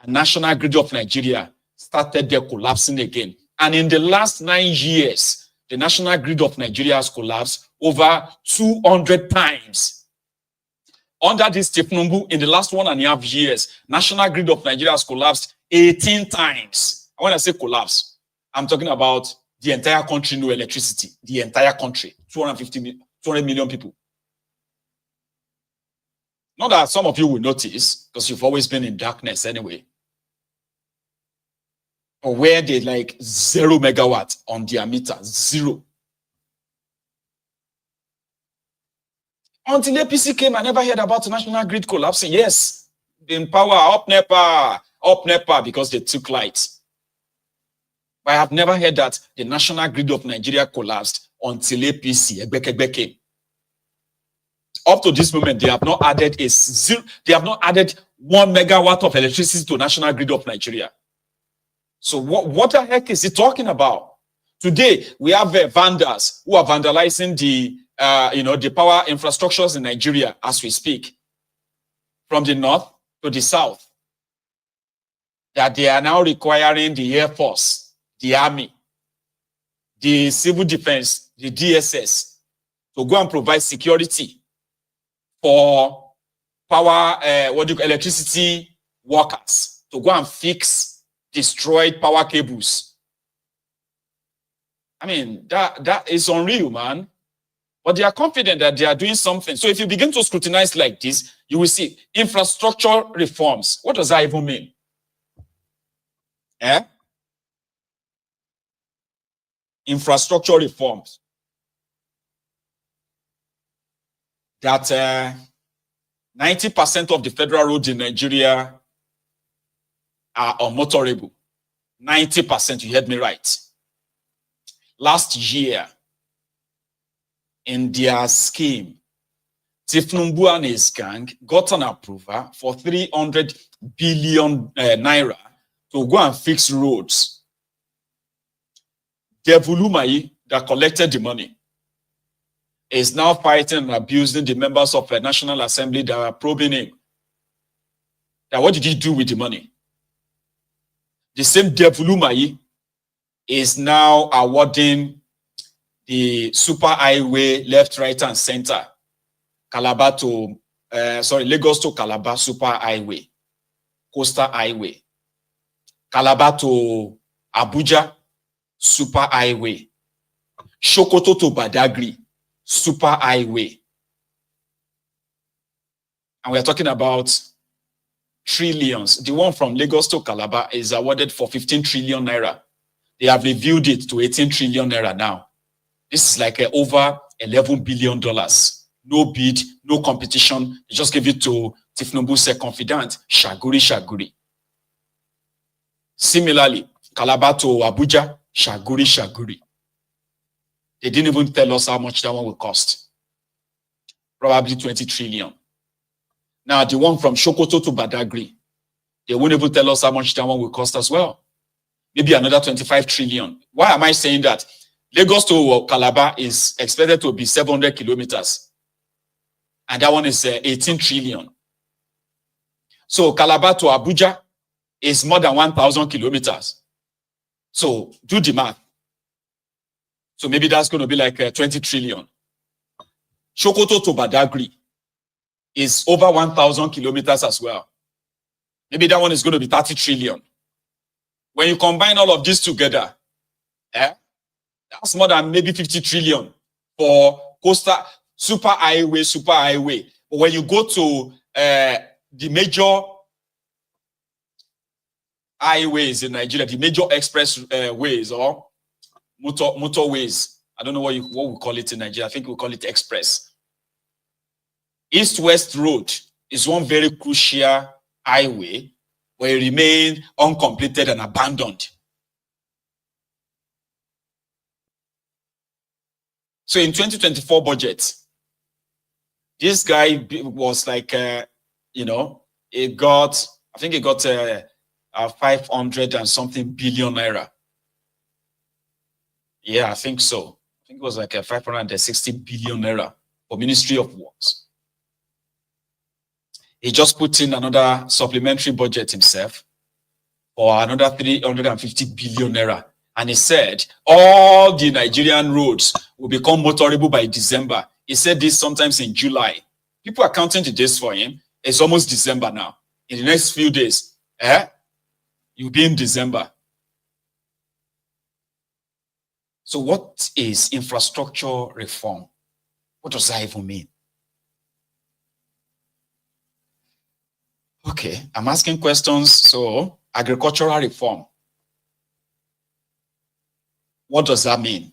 Speaker 5: and National Grid of Nigeria started their collapsing again. And in the last 9 years, the National Grid of Nigeria has collapsed over 200 times. Under this Tinubu, in the last 1.5 years, National Grid of Nigeria has collapsed 18 times. And when I say collapse, I'm talking about the entire country, no electricity. The entire country, 200 million people. Not that some of you will notice, because you've always been in darkness anyway. Or where they like 0 megawatt on their meter, 0. Until APC came, I never heard about the national grid collapsing. Yes, in power, up NEPA, because they took light. But I have never heard that the national grid of Nigeria collapsed until APC came. Up to this moment, they have not added they have not added 1 megawatt of electricity to national grid of Nigeria. So what the heck is he talking about? Today, we have vandals who are vandalizing the the power infrastructures in Nigeria as we speak, from the north to the south. That they are now requiring the Air Force, the Army, the Civil Defense, the DSS to go and provide security for power, electricity workers to go and fix destroyed power cables. I mean, that is unreal, man. But they are confident that they are doing something. So if you begin to scrutinize like this, you will see infrastructure reforms. What does that even mean? Infrastructure reforms. That 90% of the federal roads in Nigeria are unmotorable. 90%, you heard me right. Last year, in their scheme, Tinubu and his gang got an approval for 300 billion naira to go and fix roads. Devulumai, that collected the money, is now fighting and abusing the members of the National Assembly that are probing him. Now, what did he do with the money? The same Devulumai is now awarding the super highway left, right, and center, Lagos to Calabar super highway, coastal highway, Calabar to Abuja super highway, Sokoto to Badagry super highway. And we are talking about trillions. The one from Lagos to Calabar is awarded for 15 trillion naira. They have reviewed it to 18 trillion naira now. This is like over $11 billion. No bid, no competition. They just give it to Tinubu's confidant, Shaguri. Similarly, Calabar to Abuja, Shaguri. They didn't even tell us how much that one will cost. Probably 20 trillion. Now, the one from Sokoto to Badagry, they won't even tell us how much that one will cost as well. Maybe another 25 trillion. Why am I saying that? Lagos to Calabar is expected to be 700 kilometers. And that one is 18 trillion. So Calabar to Abuja is more than 1,000 kilometers. So do the math. So maybe that's going to be like 20 trillion. Sokoto to Badagry is over 1,000 kilometers as well. Maybe that one is going to be 30 trillion. When you combine all of these together, that's more than maybe 50 trillion for coastal super highway. But when you go to the major highways in Nigeria, the major express ways or motorways, I don't know what we call it in Nigeria. I think we call it express. East-West Road is one very crucial highway where it remains uncompleted and abandoned. So in 2024 budget, this guy was like, I think he got 500 and something billion naira. Yeah, I think so. I think it was like 560 billion naira for Ministry of Works. He just put in another supplementary budget himself for another 350 billion naira. And he said, all the Nigerian roads will become motorable by December. He said this sometimes in July. People are counting the days for him. It's almost December now. In the next few days, you'll be in December. So what is infrastructure reform? What does that even mean? Okay, I'm asking questions. So, agricultural reform. What does that mean?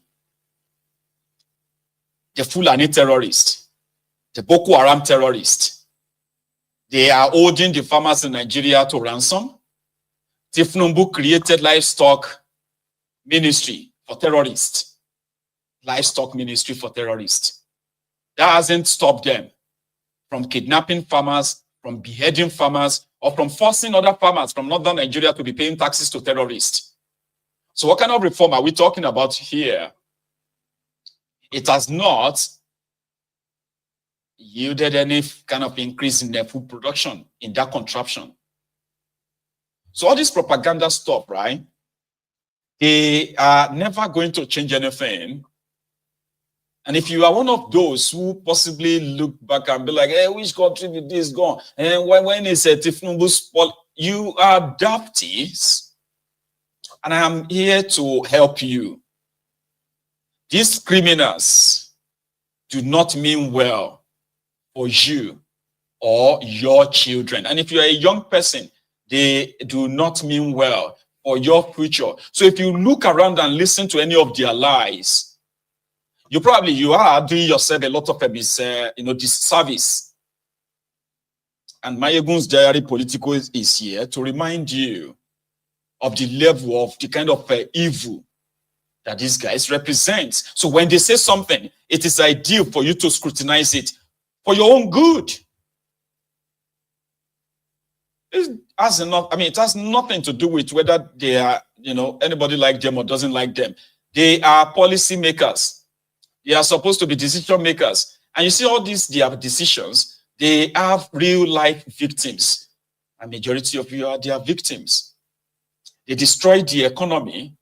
Speaker 5: The Fulani terrorists, the Boko Haram terrorists, they are holding the farmers in Nigeria to ransom. Tinubu created livestock ministry for terrorists. Livestock ministry for terrorists. That hasn't stopped them from kidnapping farmers, from beheading farmers, or from forcing other farmers from northern Nigeria to be paying taxes to terrorists. So what kind of reform are we talking about here? It has not yielded any kind of increase in their food production in that contraption. So all this propaganda stuff, right? They are never going to change anything. And if you are one of those who possibly look back and be like, hey, which country did this go? And when is Tinubu's, you are adoptees, and I am here to help you. These criminals do not mean well for you or your children. And if you are a young person, they do not mean well for your future. So if you look around and listen to any of their lies, you are doing yourself a lot of disservice. And Mayegun's Diary Political is here to remind you of the level of the kind of evil that these guys represent. So when they say something, it is ideal for you to scrutinize it for your own good. It has nothing to do with whether they are, anybody like them or doesn't like them. They are policy makers. They are supposed to be decision makers. And you see all these, their decisions, they have real life victims. A majority of you are their victims. They destroy the economy,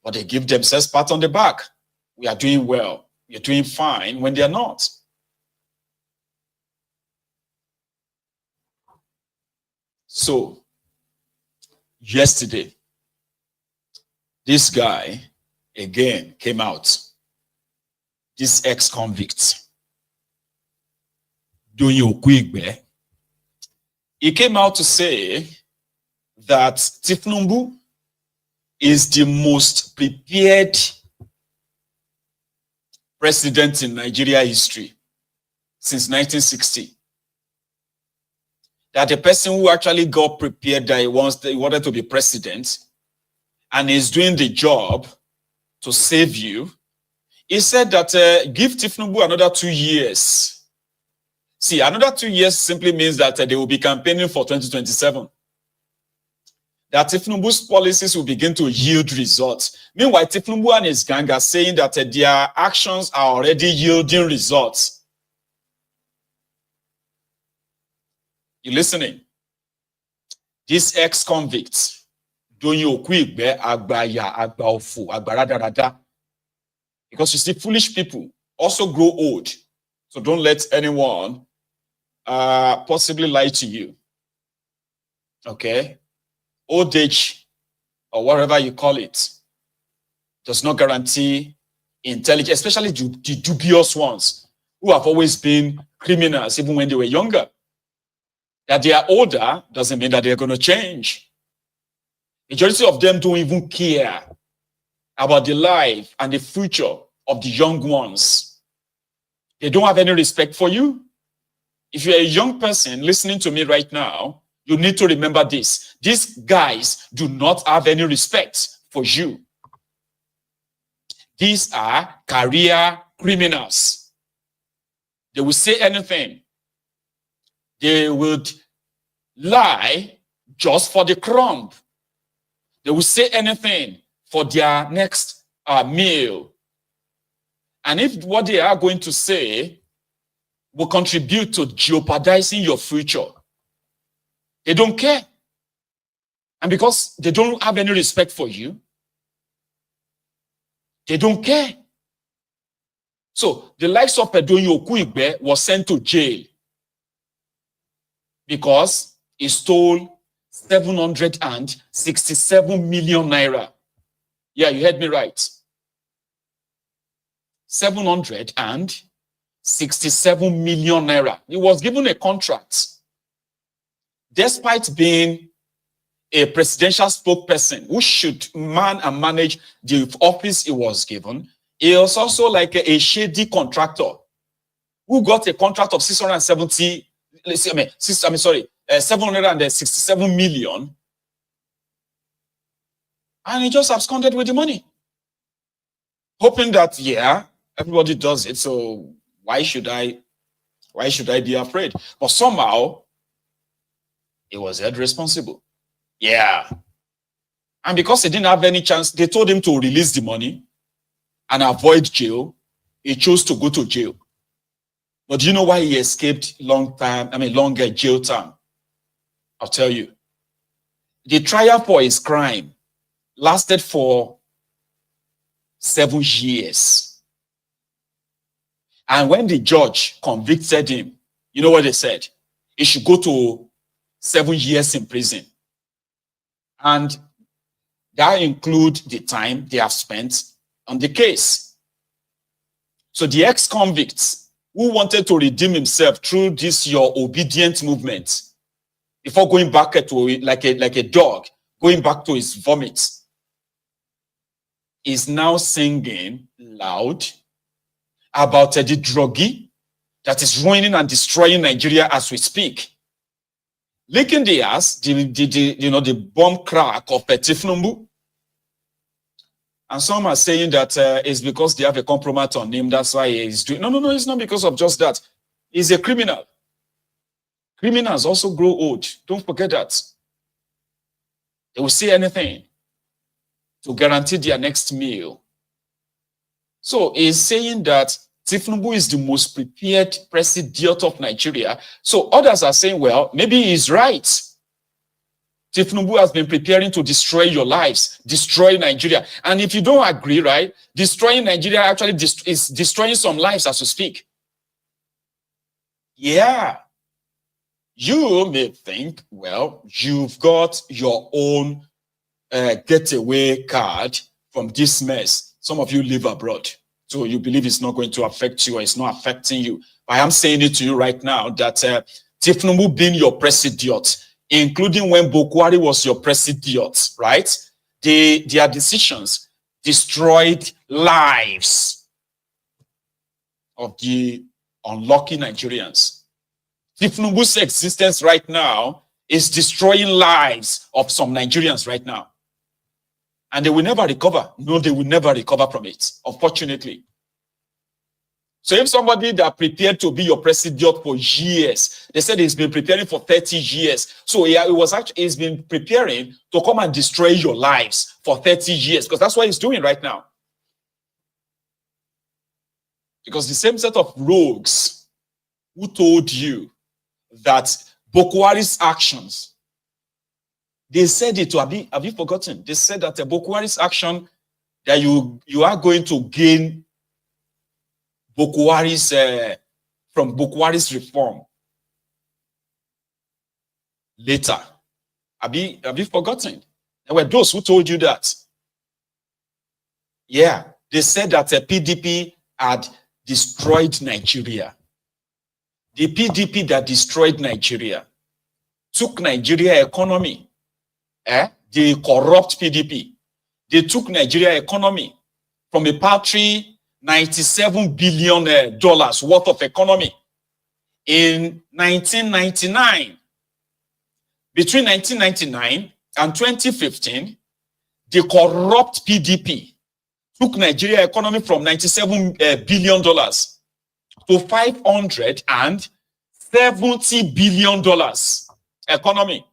Speaker 5: but they give themselves pat on the back. We are doing well. We are doing fine when they are not. So, yesterday, this guy again came out. This ex-convict, Doyin Okuigbe, he came out to say that Tinubu is the most prepared president in Nigeria history since 1960. that the person who actually got prepared that he wanted to be president and is doing the job to save you, he said that give Tinubu another 2 years. See, another 2 years simply means that they will be campaigning for 2027. That Tinubu's policies will begin to yield results. Meanwhile, Tinubu and his gang are saying that their actions are already yielding results. You listening? This ex-convict, Doyin Okuigbe, Agbaya, Agbaofu, Agbaradada. Because you see, foolish people also grow old. So don't let anyone possibly lie to you. Okay? Old age, or whatever you call it, does not guarantee intelligence, especially the dubious ones who have always been criminals even when they were younger. That they are older doesn't mean that they're going to change. Majority of them don't even care about the life and the future of the young ones. They don't have any respect for you. If you're a young person listening to me right now, you need to remember this. These guys do not have any respect for you. These are career criminals. They will say anything. They would lie just for the crumb. They will say anything for their next meal. And if what they are going to say will contribute to jeopardizing your future, they don't care. And because they don't have any respect for you, they don't care. So the likes of Doyin Okuigbe was sent to jail because he stole 767 million naira. Yeah, you heard me right. 767 million naira. He was given a contract. Despite being a presidential spokesperson who should man and manage the office he was given, he was also like a shady contractor who got a contract of 767 million, and he just absconded with the money, hoping that, yeah, everybody does it, so why should I be afraid? But somehow he was held responsible. Yeah. And because he didn't have any chance, they told him to release the money and avoid jail. He chose to go to jail. But do you know why he escaped longer jail term? I'll tell you. The trial for his crime lasted for 7 years. And when the judge convicted him, you know what they said? He should go to 7 years in prison. And that includes the time they have spent on the case. So the ex-convicts who wanted to redeem himself through this your obedient movement, before going back to like a dog, going back to his vomit, is now singing loud about the druggie that is ruining and destroying Nigeria as we speak. Licking the ass, the bomb crack of Tinubu. And some are saying that it's because they have a compromise on him. That's why he's doing. No, it's not because of just that. He's a criminal. Criminals also grow old. Don't forget that. They will say anything to guarantee their next meal. So he's saying that Tinubu is the most prepared president of Nigeria. So others are saying, well, maybe he's right. Tinubu has been preparing to destroy your lives, destroy Nigeria. And if you don't agree, right, destroying Nigeria actually is destroying some lives as we speak. Yeah. You may think, well, you've got your own getaway card from this mess. Some of you live abroad, so you believe it's not going to affect you or it's not affecting you. I am saying it to you right now that Tinubu being your president, including when Buhari was your president, right? Their decisions destroyed lives of the unlucky Nigerians. Tinubu's existence right now is destroying lives of some Nigerians right now. And they will never recover. No, they will never recover from it, unfortunately. So if somebody that prepared to be your president for years, they said he's been preparing for 30 years. So yeah, he's been preparing to come and destroy your lives for 30 years, because that's what he's doing right now. Because the same set of rogues who told you that Boko Haram's actions, they said it to, have you forgotten? They said that the Boko Haram's action, that you are going to gain Boko Haram's, from Boko Haram's reform later. Have you forgotten? There were those who told you that. Yeah, they said that the PDP had destroyed Nigeria. The PDP that destroyed Nigeria took Nigeria economy. The corrupt PDP. They took Nigeria economy from a paltry $97 billion worth of economy in 1999. Between 1999 and 2015, the corrupt PDP took Nigeria economy from $97 billion to $570 billion economy.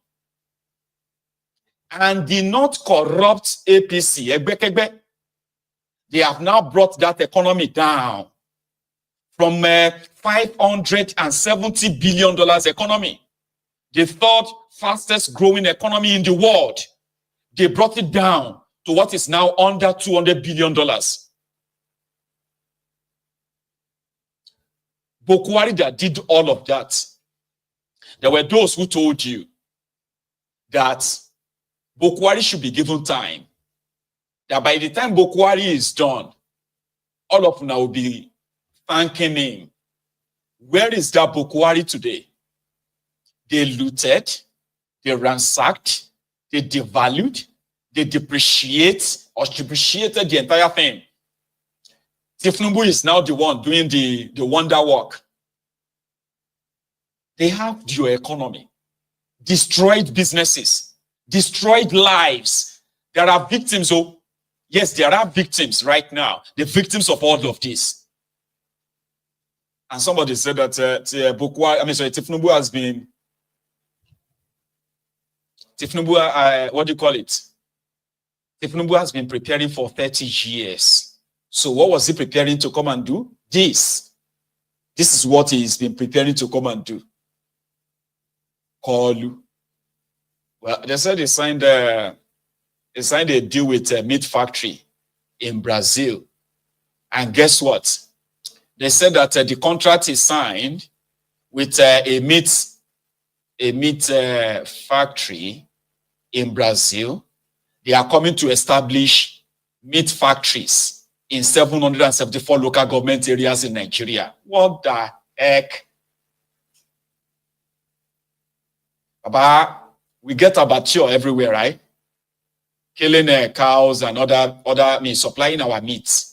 Speaker 5: And the not corrupt APC, they have now brought that economy down from $570 billion economy, the third fastest growing economy in the world. They brought it down to what is now under $200 billion. Boko Haram that did all of that. There were those who told you that Boko Haram should be given time. That by the time Boko Haram is done, all of them will be thanking him. Where is that Boko Haram today? They looted, they ransacked, they devalued, they depreciated the entire thing. Tinubu is now the one doing the wonder work. They have your economy, destroyed businesses, destroyed lives. There are victims. Oh, yes, there are victims right now. The victims of all of this. And somebody said that Tinubu has been. Tinubu, what do you call it? Tinubu has been preparing for 30 years. So what was he preparing to come and do? This is what he's been preparing to come and do. Kolu. Well, they said they signed a deal with a meat factory in Brazil. And guess what? They said that the contract is signed with a meat factory in Brazil. They are coming to establish meat factories in 774 local government areas in Nigeria. What the heck? Baba, we get abattoir everywhere, right? Killing cows and other meat, supplying our meat.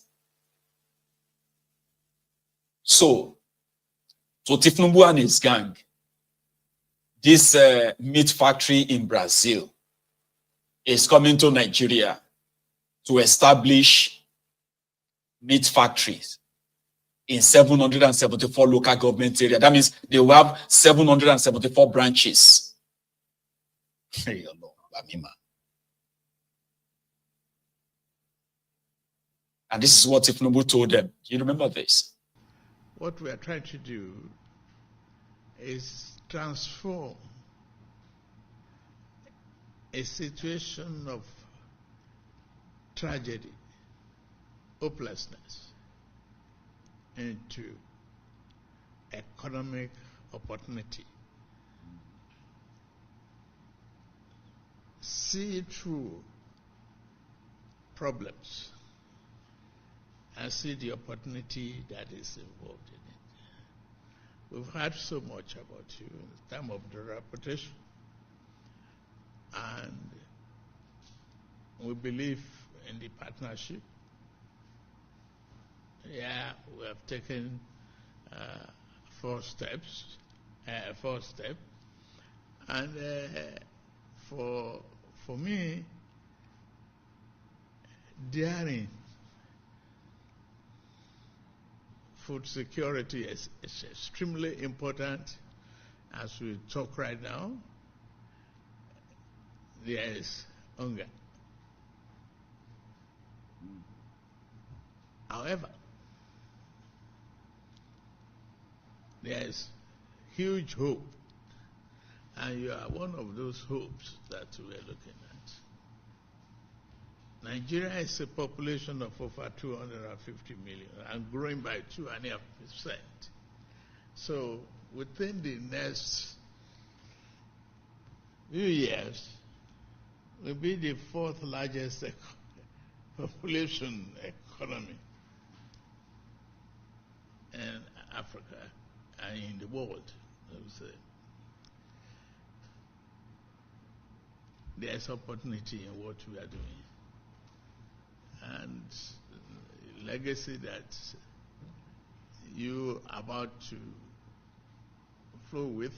Speaker 5: So Tinubu and his gang, this meat factory in Brazil is coming to Nigeria to establish meat factories in 774 local government areas. That means they will have 774 branches. And this is what Tinubu told them. Do you remember this?
Speaker 2: What we are trying to do is transform a situation of tragedy, hopelessness, into economic opportunity. See through problems and see the opportunity that is involved in it. We've heard so much about you in terms of the reputation, and we believe in the partnership. Yeah, we have taken 4 steps first step. And for me, daring food security is extremely important. As we talk right now, there is hunger. However, there is huge hope, and you are one of those hopes that we are looking at. Nigeria is a population of over 250 million and growing by 2.5%. So within the next few years, we'll be the fourth largest population economy in Africa and in the world, I would say. There's opportunity in what we are doing. And the legacy that you are about to flow with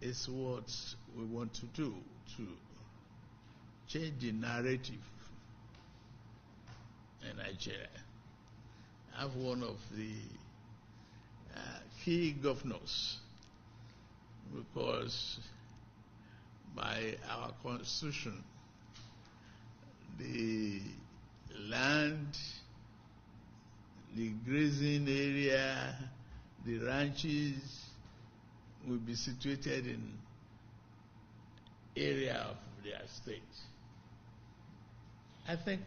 Speaker 2: is what we want to do to change the narrative in Nigeria. I have one of the key governors, because by our constitution, the land, the grazing area, the ranches will be situated in area of their state. I think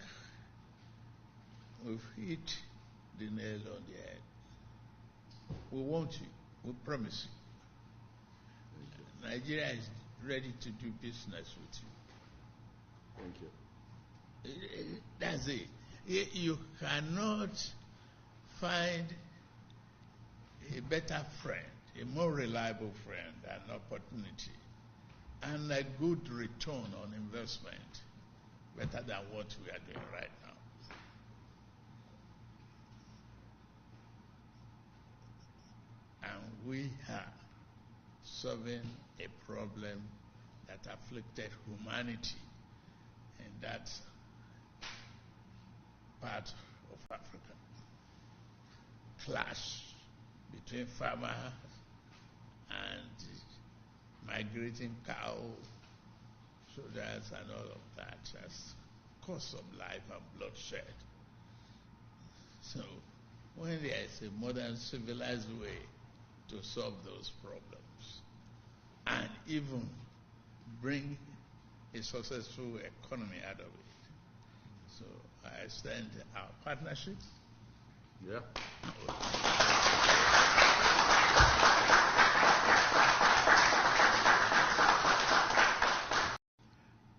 Speaker 2: we've hit the nail on the head. We want you. We promise you. Nigeria is ready to do business with you.
Speaker 1: Thank you.
Speaker 2: That's it. You cannot find a better friend, a more reliable friend, an opportunity, and a good return on investment better than what we are doing right now. And we are solving a problem that afflicted humanity in that part of Africa. Clash between farmers and migrating cow, soldiers and all of that as cost of life and bloodshed. So when there is a modern civilized way to solve those problems and even bring a successful economy out of it. So I extend our partnership.
Speaker 1: Yeah.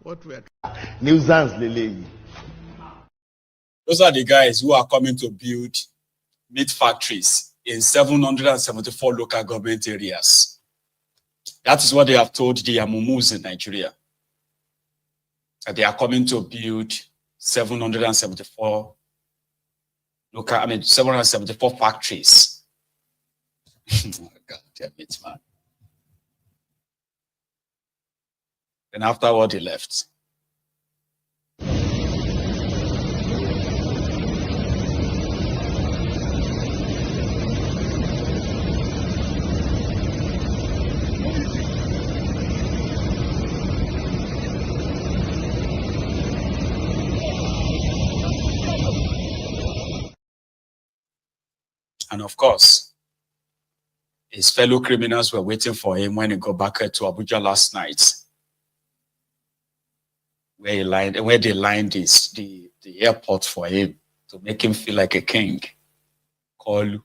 Speaker 2: What we are
Speaker 6: nuisance leleyi.
Speaker 5: Those are the guys who are coming to build meat factories in 774 local government areas. That is what they have told the Amumus in Nigeria. That they are coming to build 774 factories. God damn it, man. And afterward, they left. And of course, his fellow criminals were waiting for him when he got back to Abuja last night, where they lined the airport for him to make him feel like a king. Call.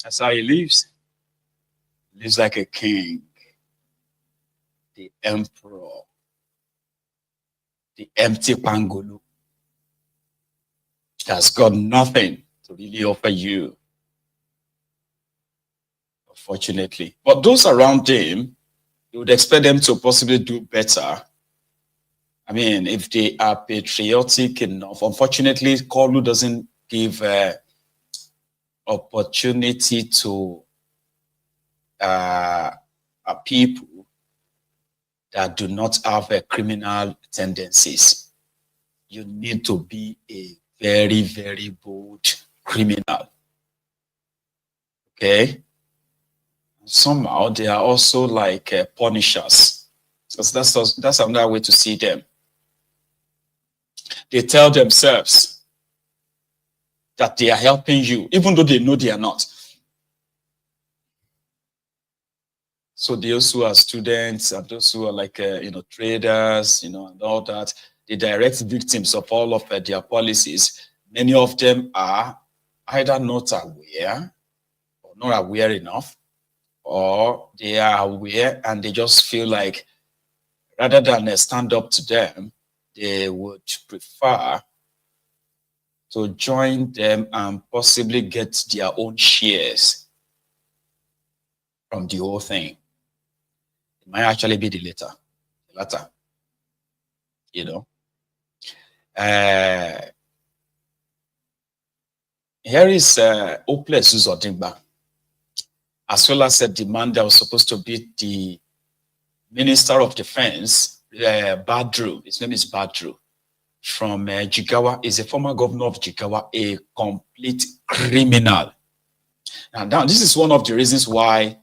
Speaker 5: That's how he lives. He lives like a king, the emperor, the empty pangolo. It has got nothing to really offer you, unfortunately. But those around him, you would expect them to possibly do better. I mean, if they are patriotic enough. Unfortunately, Kolu doesn't give opportunity to people that do not have criminal tendencies. You need to be a very, very bold criminal. Okay? Somehow they are also like punishers. So that's another way to see them. They tell themselves that they are helping you, even though they know they are not. So those who are students and those who are like, traders, and all that, the direct victims of all of their policies, many of them are either not aware or not aware enough, or they are aware and they just feel like rather than stand up to them, they would prefer to join them and possibly get their own shares from the whole thing. It might actually be the latter. Here is Hopeless Uzodimba, as well as a demand that was supposed to be the Minister of Defense, Badru. His name is Badru, from Jigawa. Is a former governor of Jigawa, a complete criminal. Now, this is one of the reasons why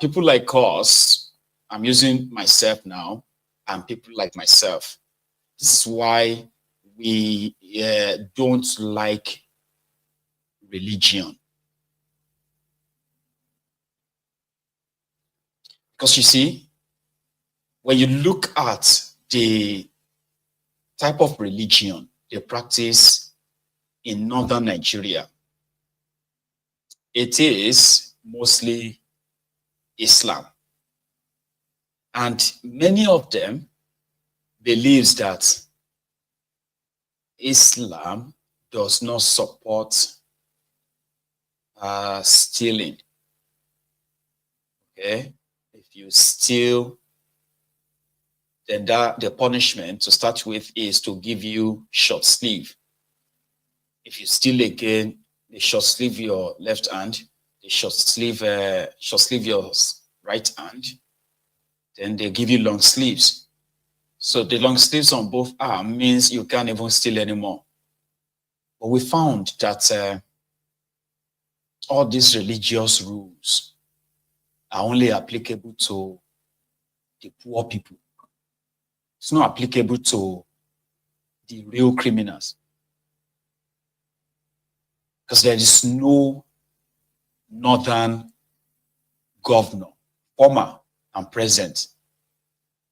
Speaker 5: people like us, I'm using myself now, and people like myself, this is why we don't like religion. Because you see, when you look at the type of religion they practice in northern Nigeria, it is mostly Islam. And many of them believes that Islam does not support stealing. Okay? If you steal, then the punishment to start with is to give you short sleeve. If you steal again, they short sleeve your left hand, they short sleeve your right hand, then they give you long sleeves. So the long sleeves on both arms means you can't even steal anymore. But we found that all these religious rules are only applicable to the poor people. It's not applicable to the real criminals. Because there is no northern governor, former and present,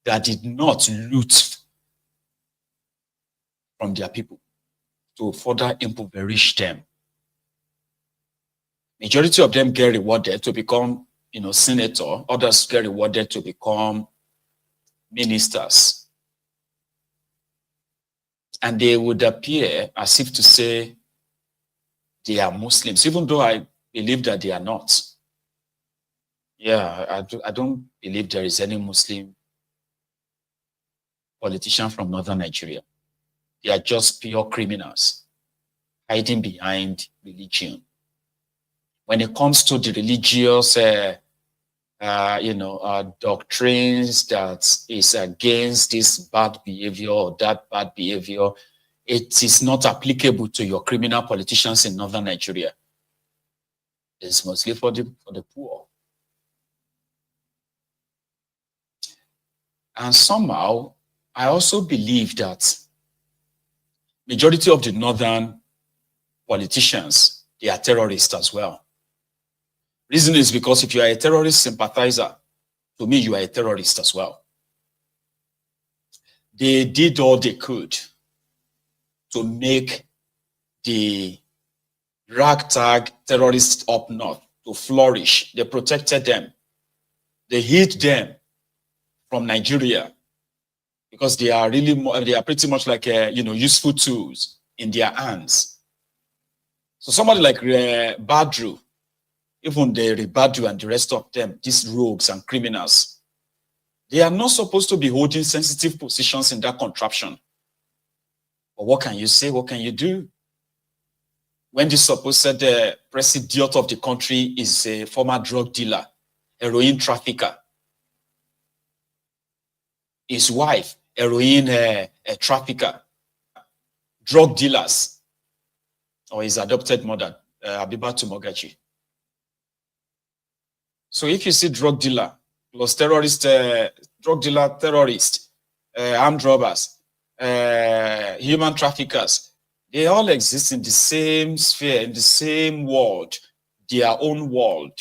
Speaker 5: that did not loot from their people to further impoverish them. Majority of them get rewarded to become, senator. Others get rewarded to become ministers. And they would appear as if to say they are Muslims, even though I believe that they are not. Yeah, I don't believe there is any Muslim politician from northern Nigeria. They are just pure criminals hiding behind religion. When it comes to the religious, doctrines that is against this bad behavior or that bad behavior, it is not applicable to your criminal politicians in northern Nigeria. It's mostly for the poor. And somehow, I also believe that majority of the northern politicians, they are terrorists as well. Reason is because if you are a terrorist sympathizer, to me, you are a terrorist as well. They did all they could to make the ragtag terrorists up north to flourish. They protected them. They hid them from Nigeria because they are really they are pretty much like useful tools in their hands. So somebody like Badru, even the Badru and the rest of them, these rogues and criminals, they are not supposed to be holding sensitive positions in that contraption. But what can you say? What can you do? When the supposed president of the country is a former drug dealer, heroin trafficker, his wife, heroin trafficker, drug dealers, or his adopted mother, Abibatu Mogachi. So if you see drug dealer plus terrorist, drug dealer, terrorist, armed robbers, human traffickers, they all exist in the same sphere, in the same world, their own world.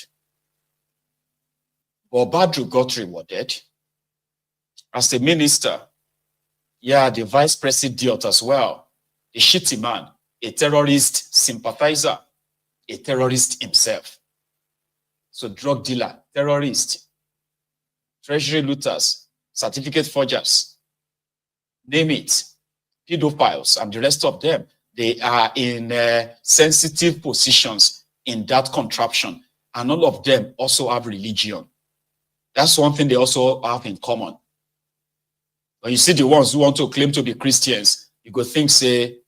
Speaker 5: But Badru got rewarded as a minister. Yeah, the vice president as well, a shitty man, a terrorist sympathizer, a terrorist himself. So drug dealer, terrorist, treasury looters, certificate forgers, name it, pedophiles, and the rest of them, they are in sensitive positions in that contraption. And all of them also have religion. That's one thing they also have in common. When you see the ones who want to claim to be Christians, you go think, say,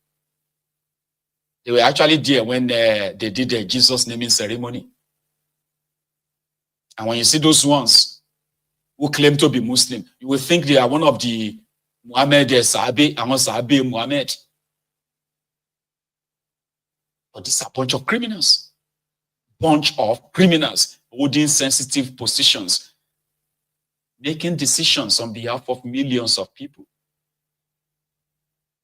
Speaker 5: they were actually there when they did the Jesus naming ceremony. And when you see those ones who claim to be Muslim, you will think they are one of the Muhammad Sahabi and Sahabi Muhammad. But these are a bunch of criminals. Bunch of criminals holding sensitive positions, making decisions on behalf of millions of people.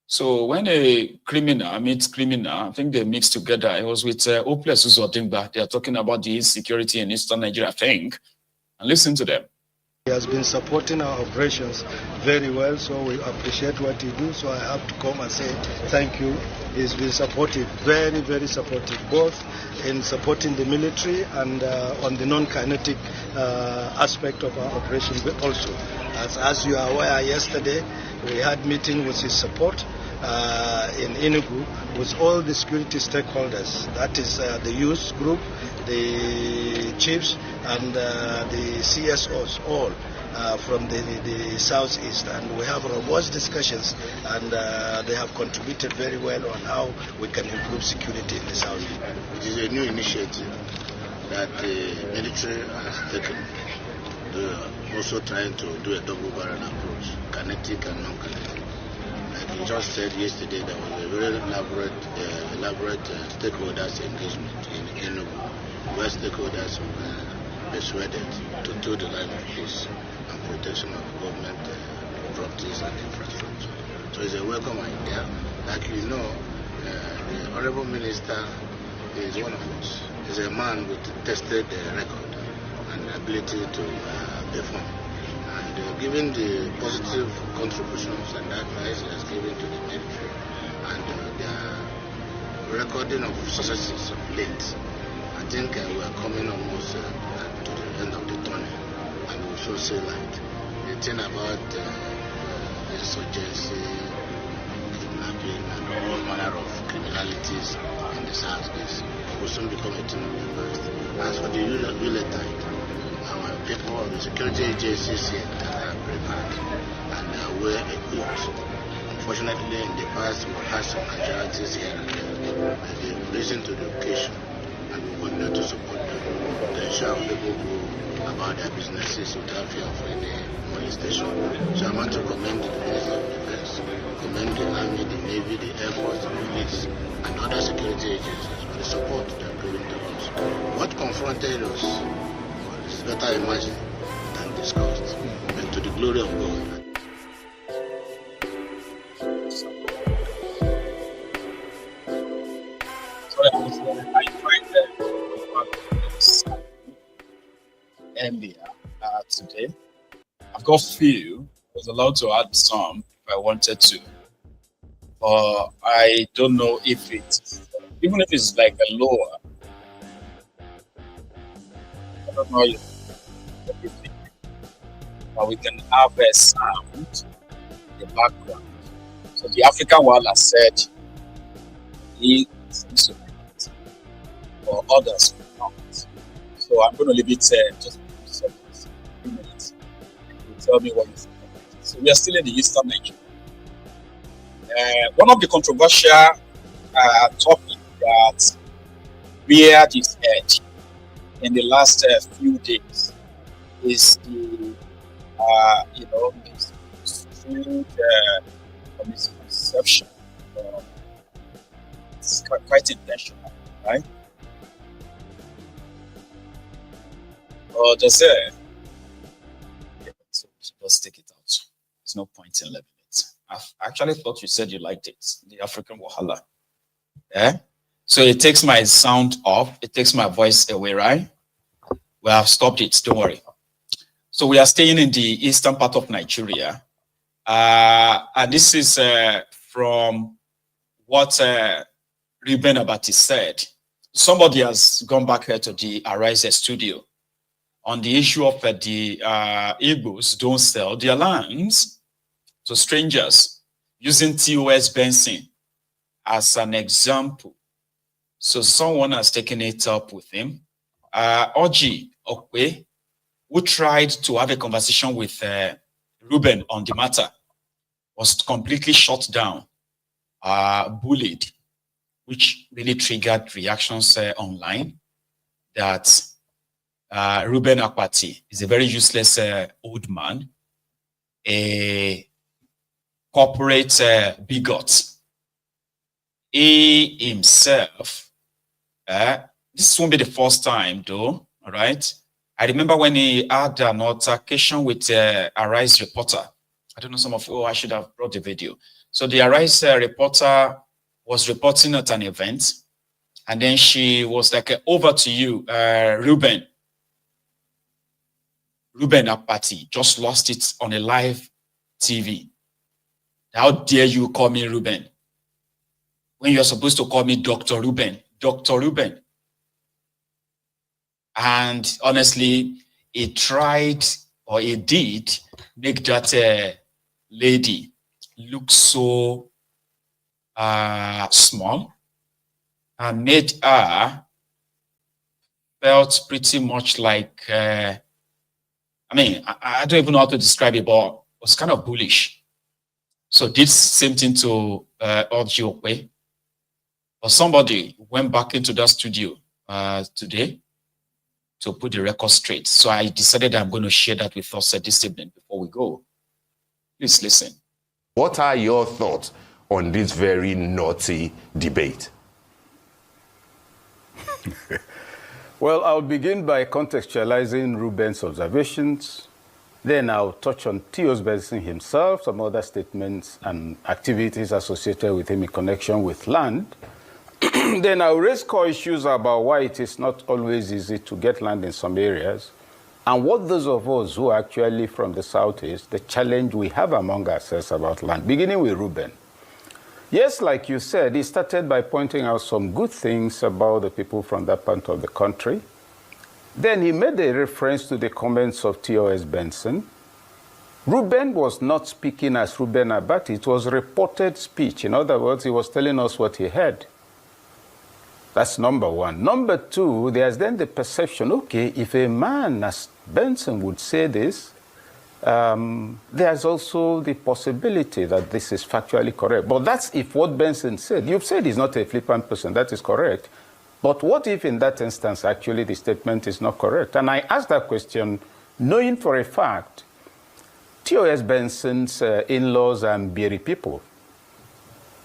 Speaker 5: So when a criminal meets criminal, I think they mix together. It was with Hopeless Uzodimba. They are talking about the insecurity in Eastern Nigeria, I think. And listen to them.
Speaker 7: He has been supporting our operations very well, so we appreciate what he does. So I have to come and say thank you. He's been supportive, very, very supportive, both in supporting the military and on the non-kinetic aspect of our operation also. As you are aware, yesterday we had meeting with his support in Enugu with all the security stakeholders. That is the youth group, the chiefs, and the CSOs, all from the southeast. And we have robust discussions, and they have contributed very well on how we can improve security in the southeast.
Speaker 8: It is a new initiative that the military has taken, also trying to do a double-barrel approach, kinetic and non-kinetic. Like you just said yesterday, there was a very elaborate stakeholders engagement in Enugu, where stakeholders were persuaded to toe the line of peace and protection of government properties and infrastructure. So it's a welcome idea. Like you know, the Honorable Minister is one of us. He's a man with tested record and ability to perform. And given the positive contributions and advice he has given to the military and the recording of successes of late, I think we are coming almost to the end of the tunnel, and we shall say light. The thing about insurgency, kidnapping, and all manner of criminalities in the southeast will soon become a thing of the past. As for the Uletide, our people of the security agencies here are prepared and are well equipped. Unfortunately, in the past, we had some casualties here and there, but they've risen to the occasion, and we continue to support them to ensure people go about their businesses without fear of any molestation. So I want to commend the Ministry of Defense, commend the Army, the Navy, the Air Force, the Police, and other security agencies for the support they are giving to us. What confronted us is better imagined than discussed, but to the glory of God.
Speaker 5: I tried earlier today. I've got few. I was allowed to add some if I wanted to. I don't know if it's, even if it's like a lower, I don't know if you think, but we can have a sound in the background. So the African Wale said he seems to like it, or others will not. So I'm going to leave it just a few minutes. You tell me what you think about it. So we are still in the Eastern Nigeria. One of the controversial topics that reared its head in the last few days is the, misconception. It's quite intentional, right? Or just let's take it out. There's no point in leaving it. I actually thought you said you liked it, the African Wahala. Yeah. So it takes my sound off. It takes my voice away, right? Well, I've stopped it. Don't worry. So we are staying in the eastern part of Nigeria. And this is from what Ruben Abati said. Somebody has gone back here to the Arise studio on the issue of the Igbos don't sell their lands to strangers using TOS Benson as an example. So someone has taken it up with him. Doyin Okuigbe, who tried to have a conversation with Ruben on the matter, was completely shut down, bullied, which really triggered reactions online that Ruben Akpati is a very useless old man, a corporate bigot. He himself, this won't be the first time though, all right? I remember when he had an altercation with a Arise reporter. I don't know some of you, I should have brought the video. So the Arise reporter was reporting at an event, and then she was like, over to you, Ruben. Ruben Akpati just lost it on a live TV. How dare you call me Ruben? When you're supposed to call me Dr. Ruben. Dr. Ruben. And honestly, he tried, or he did, make that lady look so small, and made her felt pretty much like, I don't even know how to describe it, but it was kind of bullish. So did same thing to Doyin Okuigbe. But somebody went back into that studio today to put the record straight. So I decided I'm going to share that with us this evening before we go. Please listen.
Speaker 9: What are your thoughts on this very naughty debate?
Speaker 10: Well, I'll begin by contextualizing Ruben's observations. Then I'll touch on TOS Benson himself, some other statements and activities associated with him in connection with land. Then I'll raise core issues about why it is not always easy to get land in some areas, and what those of us who are actually from the Southeast, the challenge we have among ourselves about land, beginning with Ruben. Yes, like you said, he started by pointing out some good things about the people from that part of the country. Then he made a reference to the comments of TOS Benson. Ruben was not speaking as Ruben Abati. It was reported speech. In other words, he was telling us what he heard. That's number one. Number two, there's then the perception, okay, if a man as Benson would say this, there's also the possibility that this is factually correct. But that's if what Benson said. You've said he's not a flippant person. That is correct. But what if in that instance, actually, the statement is not correct? And I asked that question knowing for a fact TOS Benson's in-laws are Mbiri people.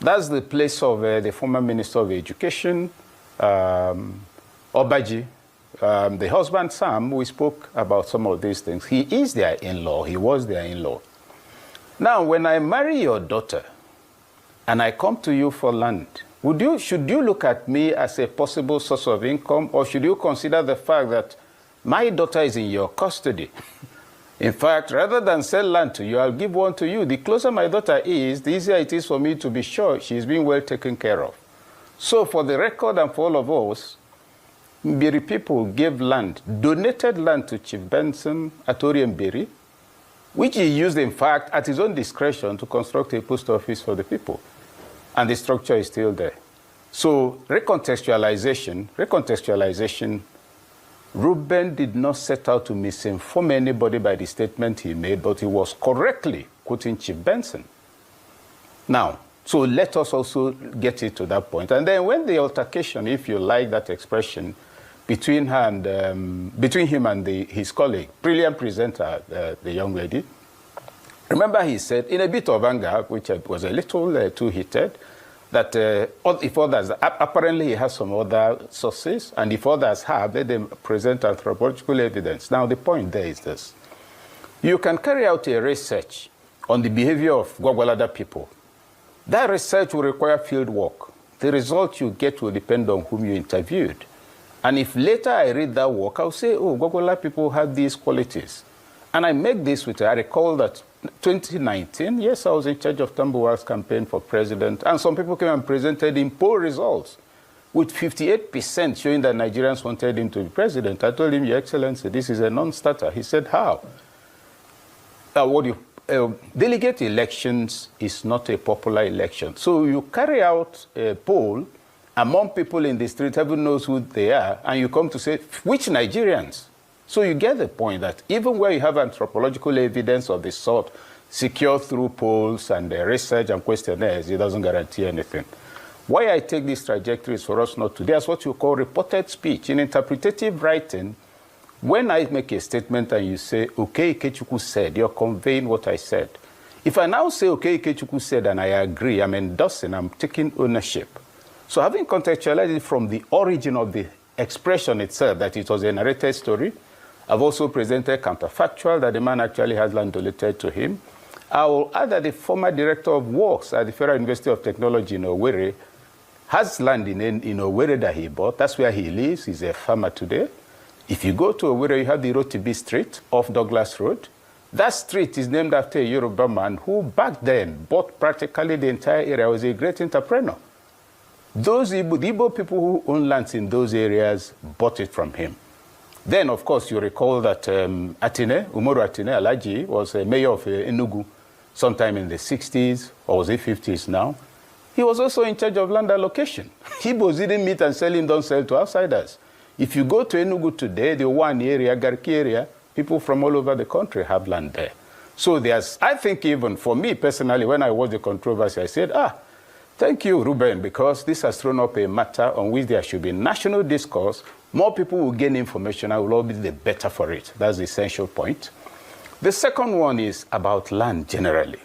Speaker 10: That's the place of the former Minister of Education, Obaji, the husband Sam. We spoke about some of these things. He is their in-law. He was their in-law. Now, when I marry your daughter and I come to you for land, should you look at me as a possible source of income, or should you consider the fact that my daughter is in your custody? In fact, rather than sell land to you, I'll give one to you. The closer my daughter is, the easier it is for me to be sure she's being well taken care of. So for the record and for all of us, Mbiri people gave land, donated land to Chief Benson at Oriembiri, which he used, in fact, at his own discretion to construct a post office for the people. And the structure is still there. So recontextualization, Reuben did not set out to misinform anybody by the statement he made, but he was correctly quoting Chief Benson. Now, so let us also get it to that point. And then when the altercation, if you like that expression, between him and his colleague, brilliant presenter, the young lady, remember he said, in a bit of anger, which was a little too heated, that if others, apparently he has some other sources, and if others have, let them present anthropological evidence. Now, the point there is this. You can carry out a research on the behavior of Gwagwalada people. That research will require field work. The result you get will depend on whom you interviewed. And if later I read that work, I'll say, oh, Gwagwalada people have these qualities. And I make this with, I recall that 2019, yes, I was in charge of Tambuwal's campaign for president, and some people came and presented in poll results with 58% showing that Nigerians wanted him to be president. I told him, Your Excellency, this is a non-starter. He said, how? Delegate elections is not a popular election. So you carry out a poll among people in the street, everyone knows who they are, and you come to say, which Nigerians? So you get the point that even where you have anthropological evidence of the sort secured through polls and research and questionnaires, it doesn't guarantee anything. Why I take this trajectory is for us not to. There's what you call reported speech. In interpretative writing, when I make a statement and you say, okay, Ikechukwu said, you're conveying what I said. If I now say, okay, Ikechukwu said, and I agree, I'm endorsing, I'm taking ownership. So having contextualized it from the origin of the expression itself, that it was a narrated story, I've also presented counterfactual that the man actually has land donated to him. I will add that the former director of works at the Federal University of Technology in Owerri has land in Owerri that he bought. That's where he lives. He's a farmer today. If you go to Owerri, you have the Rotibi Street off Douglas Road. That street is named after a Yoruba man who back then bought practically the entire area. He was a great entrepreneur. Those Igbo people who own lands in those areas bought it from him. Then, of course, you recall that Umoru Atine Alaji was a mayor of Enugu sometime in the 60s, or was it 50s now? He was also in charge of land allocation. Igbos didn't meet and sell him, don't sell to outsiders. If you go to Enugu today, the one area, Garki area, people from all over the country have land there. So there's, I think even for me personally, when I watched the controversy, I said, thank you, Reuben, because this has thrown up a matter on which there should be national discourse. More people will gain information, and will all be the better for it. That's the essential point. The second one is about land generally.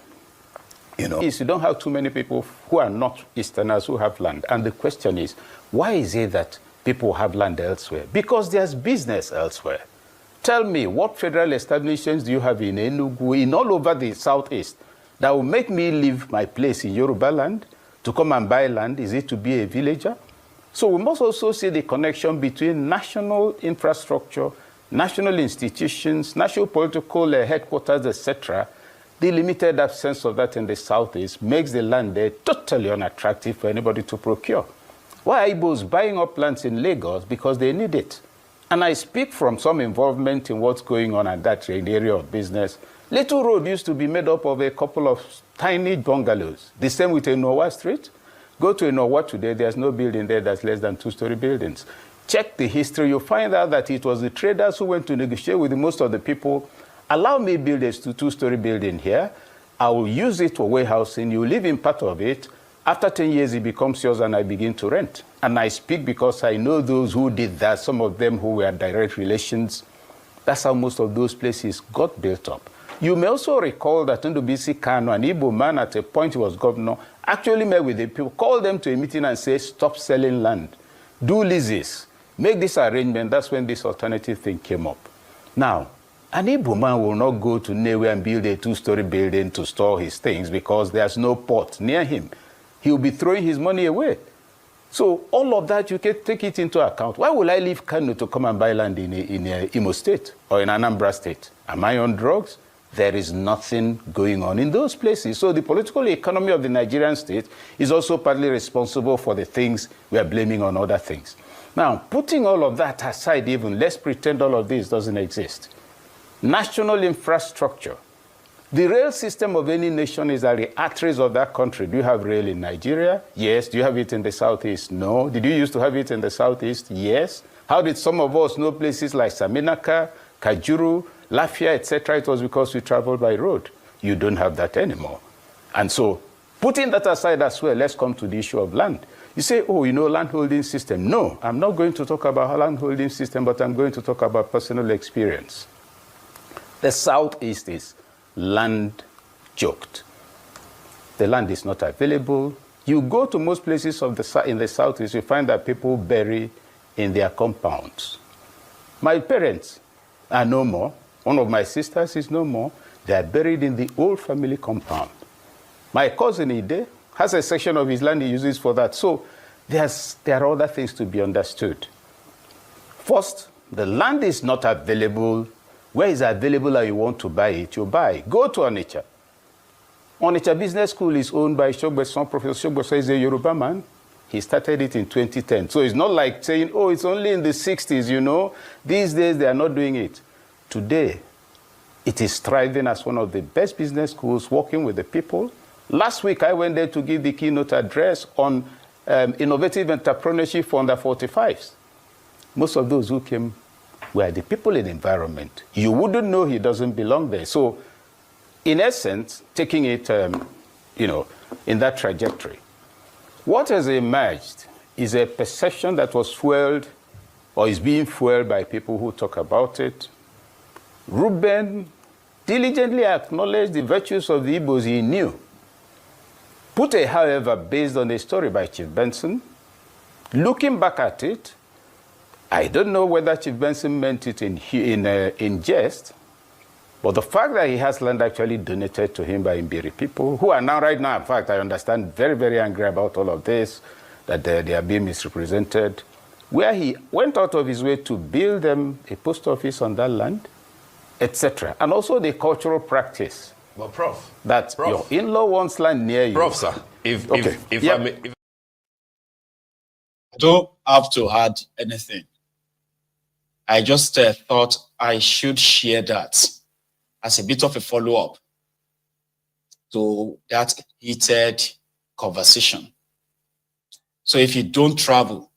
Speaker 10: You don't have too many people who are not Easterners who have land. And the question is, why is it that people have land elsewhere? Because there's business elsewhere. Tell me, what federal establishments do you have in Enugu, in all over the southeast, that will make me leave my place in Yoruba land to come and buy land? Is it to be a villager? So we must also see the connection between national infrastructure, national institutions, national political headquarters, etc. The limited absence of that in the southeast makes the land there totally unattractive for anybody to procure. Why are Igbos buying up lands in Lagos? Because they need it. And I speak from some involvement in what's going on at that area of business. Little Road used to be made up of a couple of tiny bungalows. The same with Enowa Street. Go to Enowa today, there's no building there that's less than two-story buildings. Check the history, you'll find out that it was the traders who went to negotiate with most of the people. Allow me build a two-story building here. I will use it for warehousing. You live in part of it. After 10 years, it becomes yours and I begin to rent. And I speak because I know those who did that, some of them who were direct relations. That's how most of those places got built up. You may also recall that Ndubisi Kano, an Igbo man at a point he was governor, actually met with the people, called them to a meeting and said, stop selling land. Do leases. Make this arrangement. That's when this alternative thing came up. Now, an Igbo man will not go to Newe and build a two-story building to store his things because there's no port near him. He'll be throwing his money away. So all of that, you can take it into account. Why would I leave Kano to come and buy land in Imo State or in Anambra State? Am I on drugs? There is nothing going on in those places. So the political economy of the Nigerian state is also partly responsible for the things we are blaming on other things. Now, putting all of that aside even, let's pretend all of this doesn't exist. National infrastructure. The rail system of any nation is at the arteries of that country. Do you have rail in Nigeria? Yes. Do you have it in the southeast? No. Did you used to have it in the southeast? Yes. How did some of us know places like Saminaka, Kajuru, Lafia, etc.? It was because we traveled by road. You don't have that anymore. And so, putting that aside as well, let's come to the issue of land. You say, oh, you know, land holding system. No, I'm not going to talk about land holding system, but I'm going to talk about personal experience. The southeast is land choked. The land is not available. You go to most places in the southeast, you find that people bury in their compounds. My parents are no more. One of my sisters is no more. They are buried in the old family compound. My cousin Ide has a section of his land he uses for that. So there are other things to be understood. First, the land is not available. Where is available and you want to buy it, you buy. Go to Onitsha. Onitsha Business School is owned by Shogbeson. Professor Shogbeson is a Yoruba man. He started it in 2010. So it's not like saying, oh, it's only in the 60s, you know. These days, they are not doing it. Today, it is thriving as one of the best business schools, working with the people. Last week, I went there to give the keynote address on innovative entrepreneurship for under 45s. Most of those who came were the people in the environment. You wouldn't know he doesn't belong there. So, in essence, taking it, in that trajectory, what has emerged is a perception that was fueled or is being fueled by people who talk about it. Ruben diligently acknowledged the virtues of the Igbos he knew. Put a however based on a story by Chief Benson. Looking back at it, I don't know whether Chief Benson meant it in jest, but the fact that he has land actually donated to him by Mbiri people, who are now right now, in fact, I understand, very, very angry about all of this, that they are being misrepresented, where he went out of his way to build them a post office on that land, etc. And also the cultural practice.
Speaker 9: But Prof.
Speaker 10: That your in-law wants land near you.
Speaker 9: Prof, sir, if I may...
Speaker 5: I don't have to add anything. I just thought I should share that as a bit of a follow-up to that heated conversation. So if you don't travel,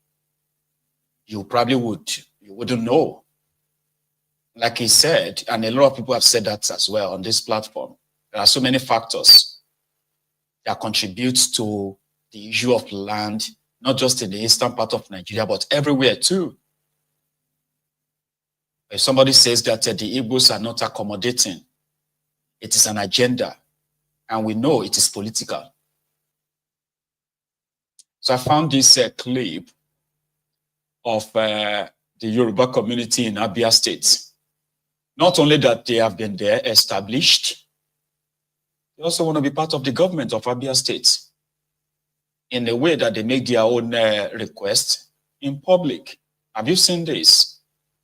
Speaker 5: you probably wouldn't know. Like he said, and a lot of people have said that as well on this platform, there are so many factors that contribute to the issue of land, not just in the eastern part of Nigeria, but everywhere too. If somebody says that the Igbos are not accommodating, it is an agenda, and we know it is political. So I found this clip of the Yoruba community in Abia State. Not only that they have been there established, they also want to be part of the government of Abia State in a way that they make their own request in public. Have you seen this?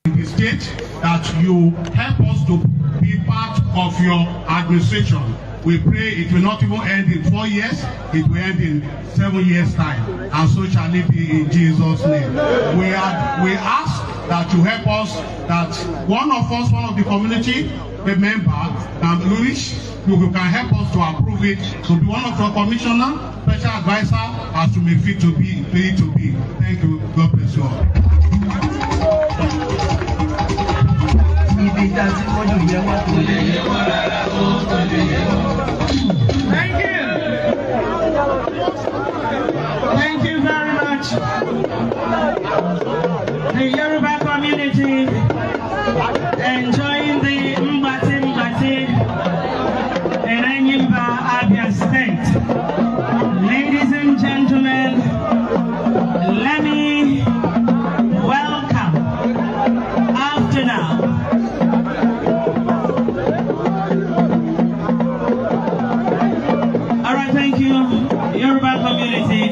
Speaker 11: The state that you help us to be part of your administration. We pray it will not even end in 4 years, it will end in 7 years' time. And so shall it be in Jesus' name. We ask that you help us, that one of the community, a member, you can help us to approve it, to be one of your commissioner, special advisor, as to may fit to be. Thank you. God bless you all.
Speaker 12: Thank you very much. The Yoruba community enjoying the Mbati in Enyimba, Abia State. Ladies and gentlemen, let me welcome after now. Thank you, Yoruba community.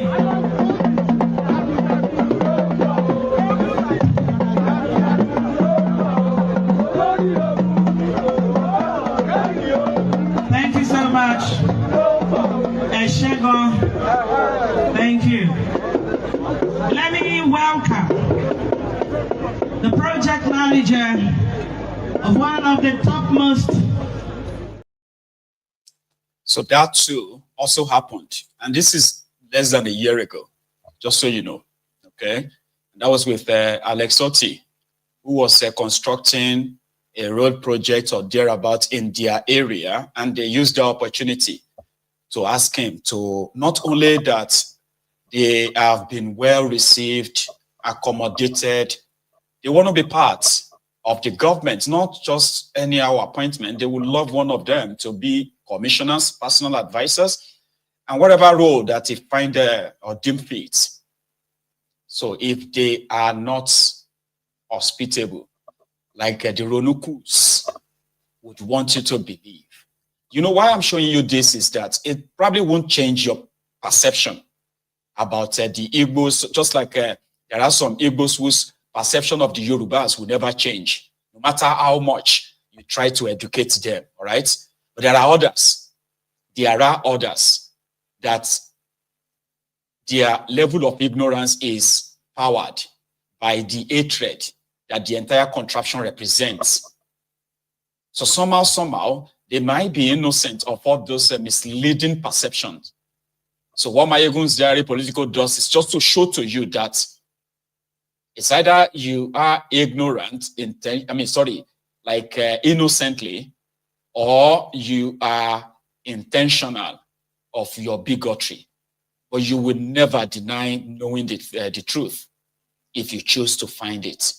Speaker 12: the project manager of one of the topmost.
Speaker 5: So that too also happened. And this is less than a year ago, just so you know. Okay. And that was with Alex Otti, who was constructing a road project or thereabout in their area. And they used the opportunity to ask him to not only that they have been well received, accommodated, they want to be part of the government, not just any appointment. They would love one of them to be commissioners, personal advisors, and whatever role that they find or deem fit. So if they are not hospitable, like the Ronukus would want you to believe. You know why I'm showing you this is that it probably won't change your perception about the Igbos, just like there are some Igbos whose perception of the Yorubas will never change, no matter how much you try to educate them, all right? But there are others that their level of ignorance is powered by the hatred that the entire contraption represents. So somehow, they might be innocent of all those misleading perceptions. So what Mayegun's diary political does is just to show to you that it's either you are ignorant, innocently, or you are intentional of your bigotry. But you will never deny knowing the truth if you choose to find it.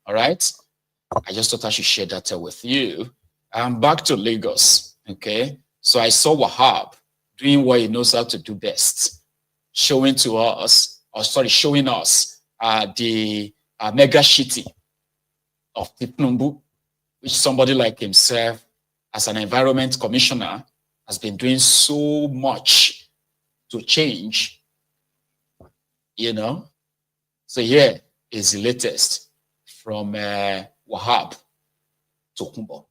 Speaker 5: All right? I just thought I should share that with you. I'm back to Lagos, okay? So I saw Wahab doing what he knows how to do best, showing us the mega shitty of Tinubu, which somebody like himself, as an environment commissioner, has been doing so much to change, you know. So here is the latest from Wahab to Kumbo.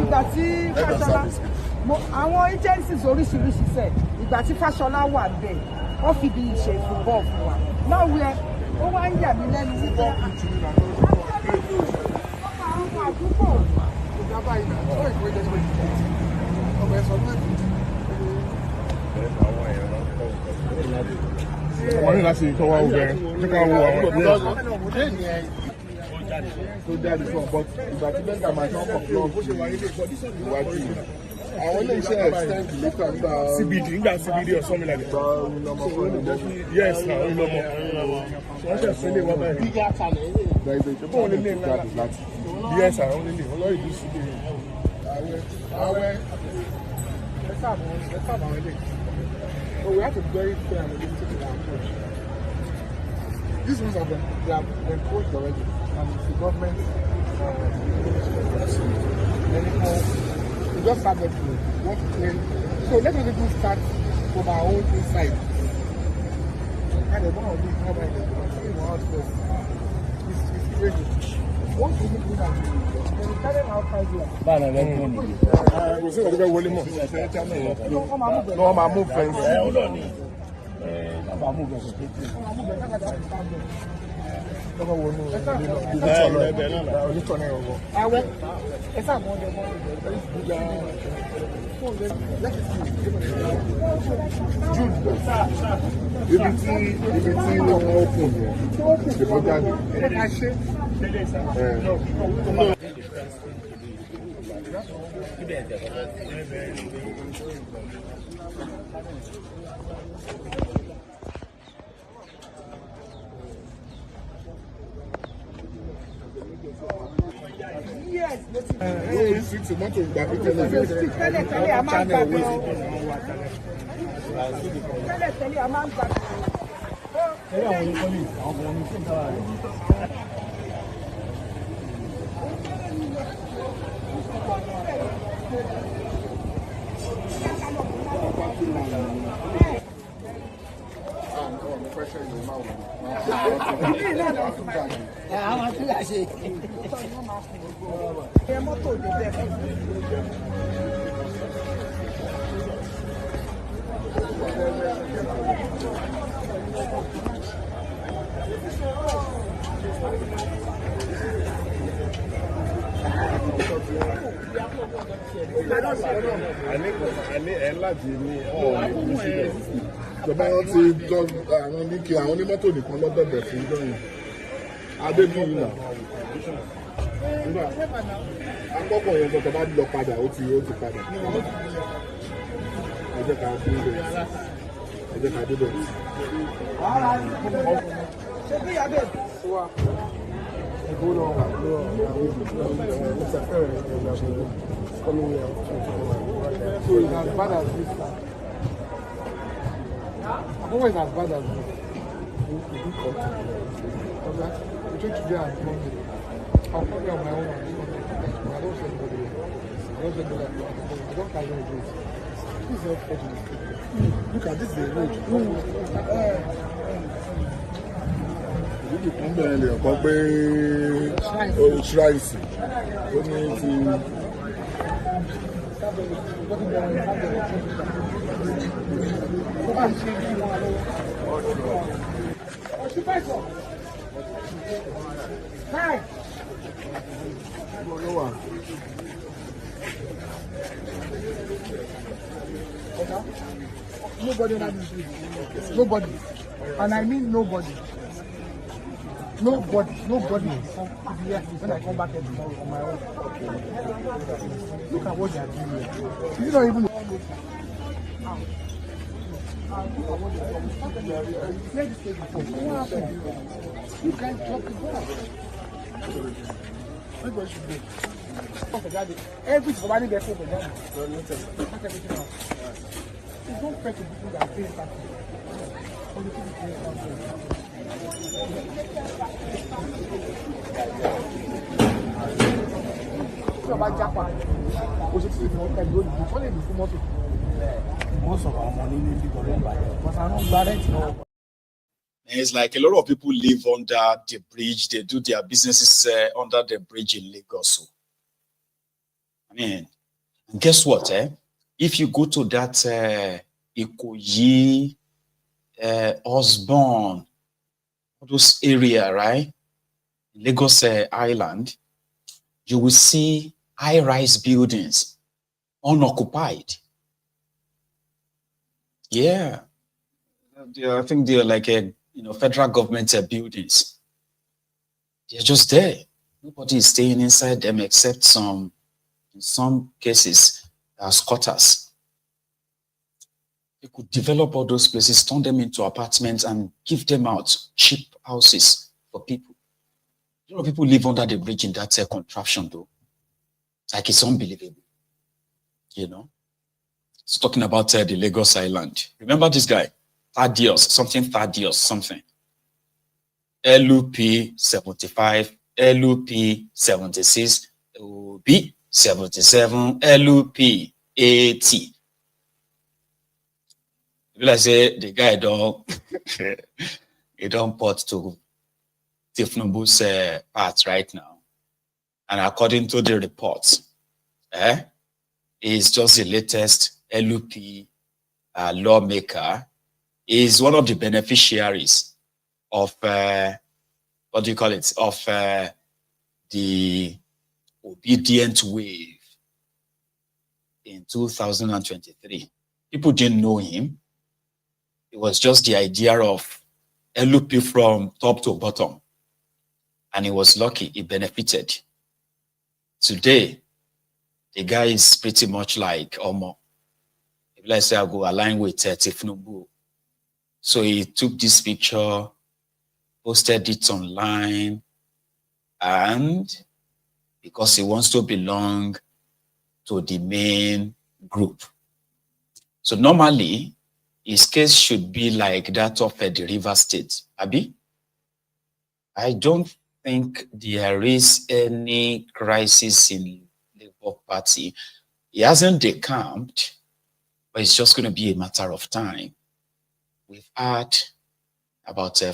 Speaker 13: Ìgbà tí Fáṣọlá àwọn agencies oríṣiríṣi sẹ ìgbà tí Fáṣọlá wà bẹ́ẹ̀ wọ́n fi bí ìṣe ìfúnbọ fún wa náà wẹ ó wá ń yà mí lẹ́nu wípé àwọn àdúgbò ìjọba ìlú tó ìwé ìjọba ọmọ ẹ̀sọ́ náà
Speaker 14: wọ́n ní láti kọ́ wá obìnrin tí ká wo àwọn ìlú tó jáde fún ọ̀pọ̀ ìgbà tí bẹ́ńkà máa ṣe ọkọ̀ fún ìwájú àwọn ilé iṣẹ́ extend later gba CBD nígbà CBD or something like that. Yes, na olùlọ́mọ wọ́n ṣe sílé wọ́n báyìí. ṣùgbọ́n wọn lè lè ńlá láti yes àwọn lè lè wọ́n lọ́ọ́ ìlú sí àwẹ̀ ẹ̀ka àwọn ilé. So we have to be very fair and limited in our approach. These ones have been approached already, and the government we just started to want to play. So let us even start from our own inside. And the one of these come by the house first. It's crazy. Once we do that, when we carry out 5 years. We say we're going to more. No, I'm move fence.
Speaker 13: tẹ́lẹ̀ a máa ń gbà.
Speaker 14: Tẹ́lẹ̀ àwọn oníkọ́lé, àwọn ọmọ mi fún ìdára rẹ̀.
Speaker 13: Àwọn tí a ṣe ẹ mọ́tò lè bẹ̀rẹ̀.
Speaker 14: Àní ẹ̀ láti ní ọ̀rọ̀ ìlú sílẹ̀. Ìjọba wọn ti jọ àwọn oníkè àwọn onímọ́tò nìkan lọ́dọ̀dọ̀ fún ìjọyìn. Adébíyì náà. Nígbà akọ́kọ̀ yẹn gbọ́dọ̀ bá lọ padà ó ti padà. Ẹ jẹ́ ká dé bẹ̀. Ẹ jẹ́ ká dé bẹ̀.
Speaker 13: Ṣé bí abẹ́ wa?
Speaker 14: So it's as bad as this. I don't know it's as bad as this. We take today and Monday. I'll probably on my own. I don't send anybody. I don't send anybody. I don't carry any goods. This is not fair to this people. Look at this, the road. Ìdílé kan bẹ̀rẹ̀ lè kọ́ pé ṣíráìsì ó ní ti. Nobody that is nobody, and I mean nobody. Nobody will come here when I come back here tomorrow on my own. Look at what they are doing here. You don't even know. You can't talk about it. Everybody should go. Every somebody gets over there. It's not fair to people that pay taxes.
Speaker 5: It's like a lot of people live under the bridge. They do their businesses under the bridge in Lagos. I mean, and guess what? If you go to that Ikoyi, Osborne, those area, right? Lagos Island, you will see high-rise buildings unoccupied. Yeah, I think they're like federal government buildings. They're just there. Nobody is staying inside them except in some cases, squatters. They could develop all those places, turn them into apartments, and give them out cheap houses for people. A lot of people live under the bridge in that contraption, though. Like, it's unbelievable. It's talking about the Lagos Island. Remember this guy? Thaddeus, something. LUP 75, LUP 76, LUP 77, LUP 80. Will I say the guy he don't put to Tinubu's part right now. And according to the reports, he's just the latest LUP lawmaker. Is one of the beneficiaries of of the obedient wave in 2023. People didn't know him. It was just the idea of LUP from top to bottom. And he was lucky, he benefited. Today, the guy is pretty much like Omo. If let's say I go align with Tinubu. So he took this picture, posted it online, and because he wants to belong to the main group. So normally, his case should be like that of the River State. Abi? I don't think there is any crisis in Labour Party. He hasn't decamped, but it's just going to be a matter of time. We've had about 3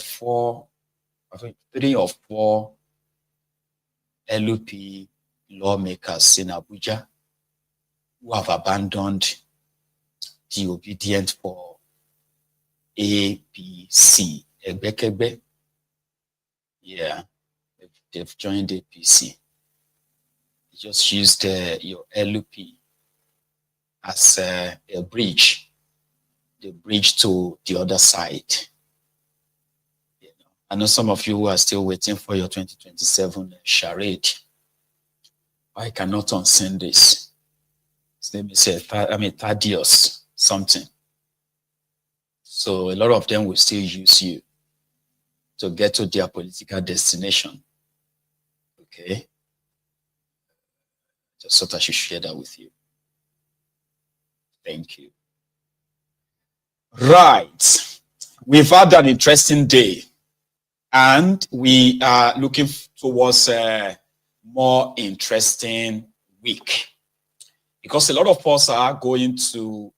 Speaker 5: or 4 LUP lawmakers in Abuja who have abandoned the obedient for APC. Egbekegbe. Yeah, they've joined APC. You just used your LUP as a bridge, the bridge to the other side. You know, I know some of you who are still waiting for your 2027 charade. I cannot unsend this. His name is Thaddeus something. So a lot of them will still use you to get to their political destination. Okay? Just thought I should share that with you. Thank you. Right. We've had an interesting day, and we are looking towards a more interesting week, because a lot of us are going to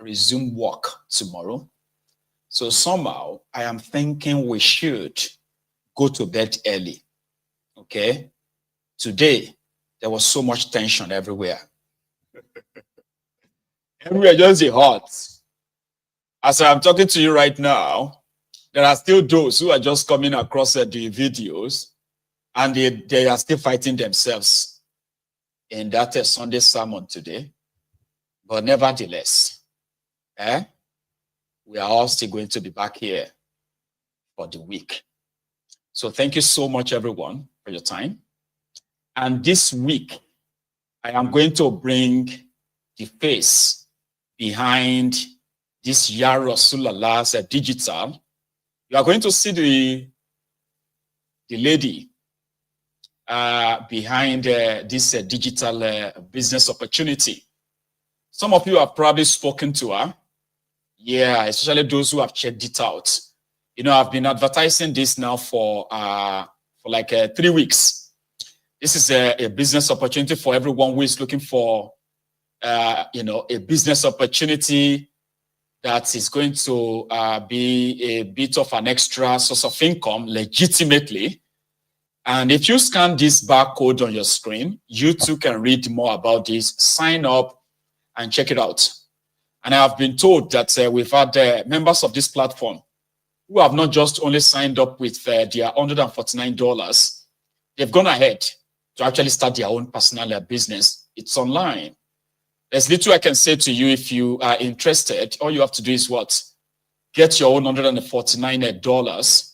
Speaker 5: resume work tomorrow. So somehow I am thinking we should go to bed early. Okay? Today, there was so much tension everywhere. Everywhere just hot. As I'm talking to you right now, there are still those who are just coming across the videos, and they are still fighting themselves in that Sunday sermon today. But nevertheless, we are all still going to be back here for the week. So thank you so much, everyone, for your time. And this week, I am going to bring the face behind this Ya Rasulallah's digital. You are going to see the lady behind this digital business opportunity. Some of you have probably spoken to her. Yeah, especially those who have checked it out. You know, I've been advertising this now for like 3 weeks. This is a business opportunity for everyone who is looking for, you know, a business opportunity that is going to be a bit of an extra source of income legitimately. And if you scan this barcode on your screen, you too can read more about this. Sign up and check it out. And I have been told that we've had members of this platform who have not just only signed up with their $149, they've gone ahead to actually start their own personal business. It's online. There's little I can say to you. If you are interested, all you have to do is what? Get your own $149,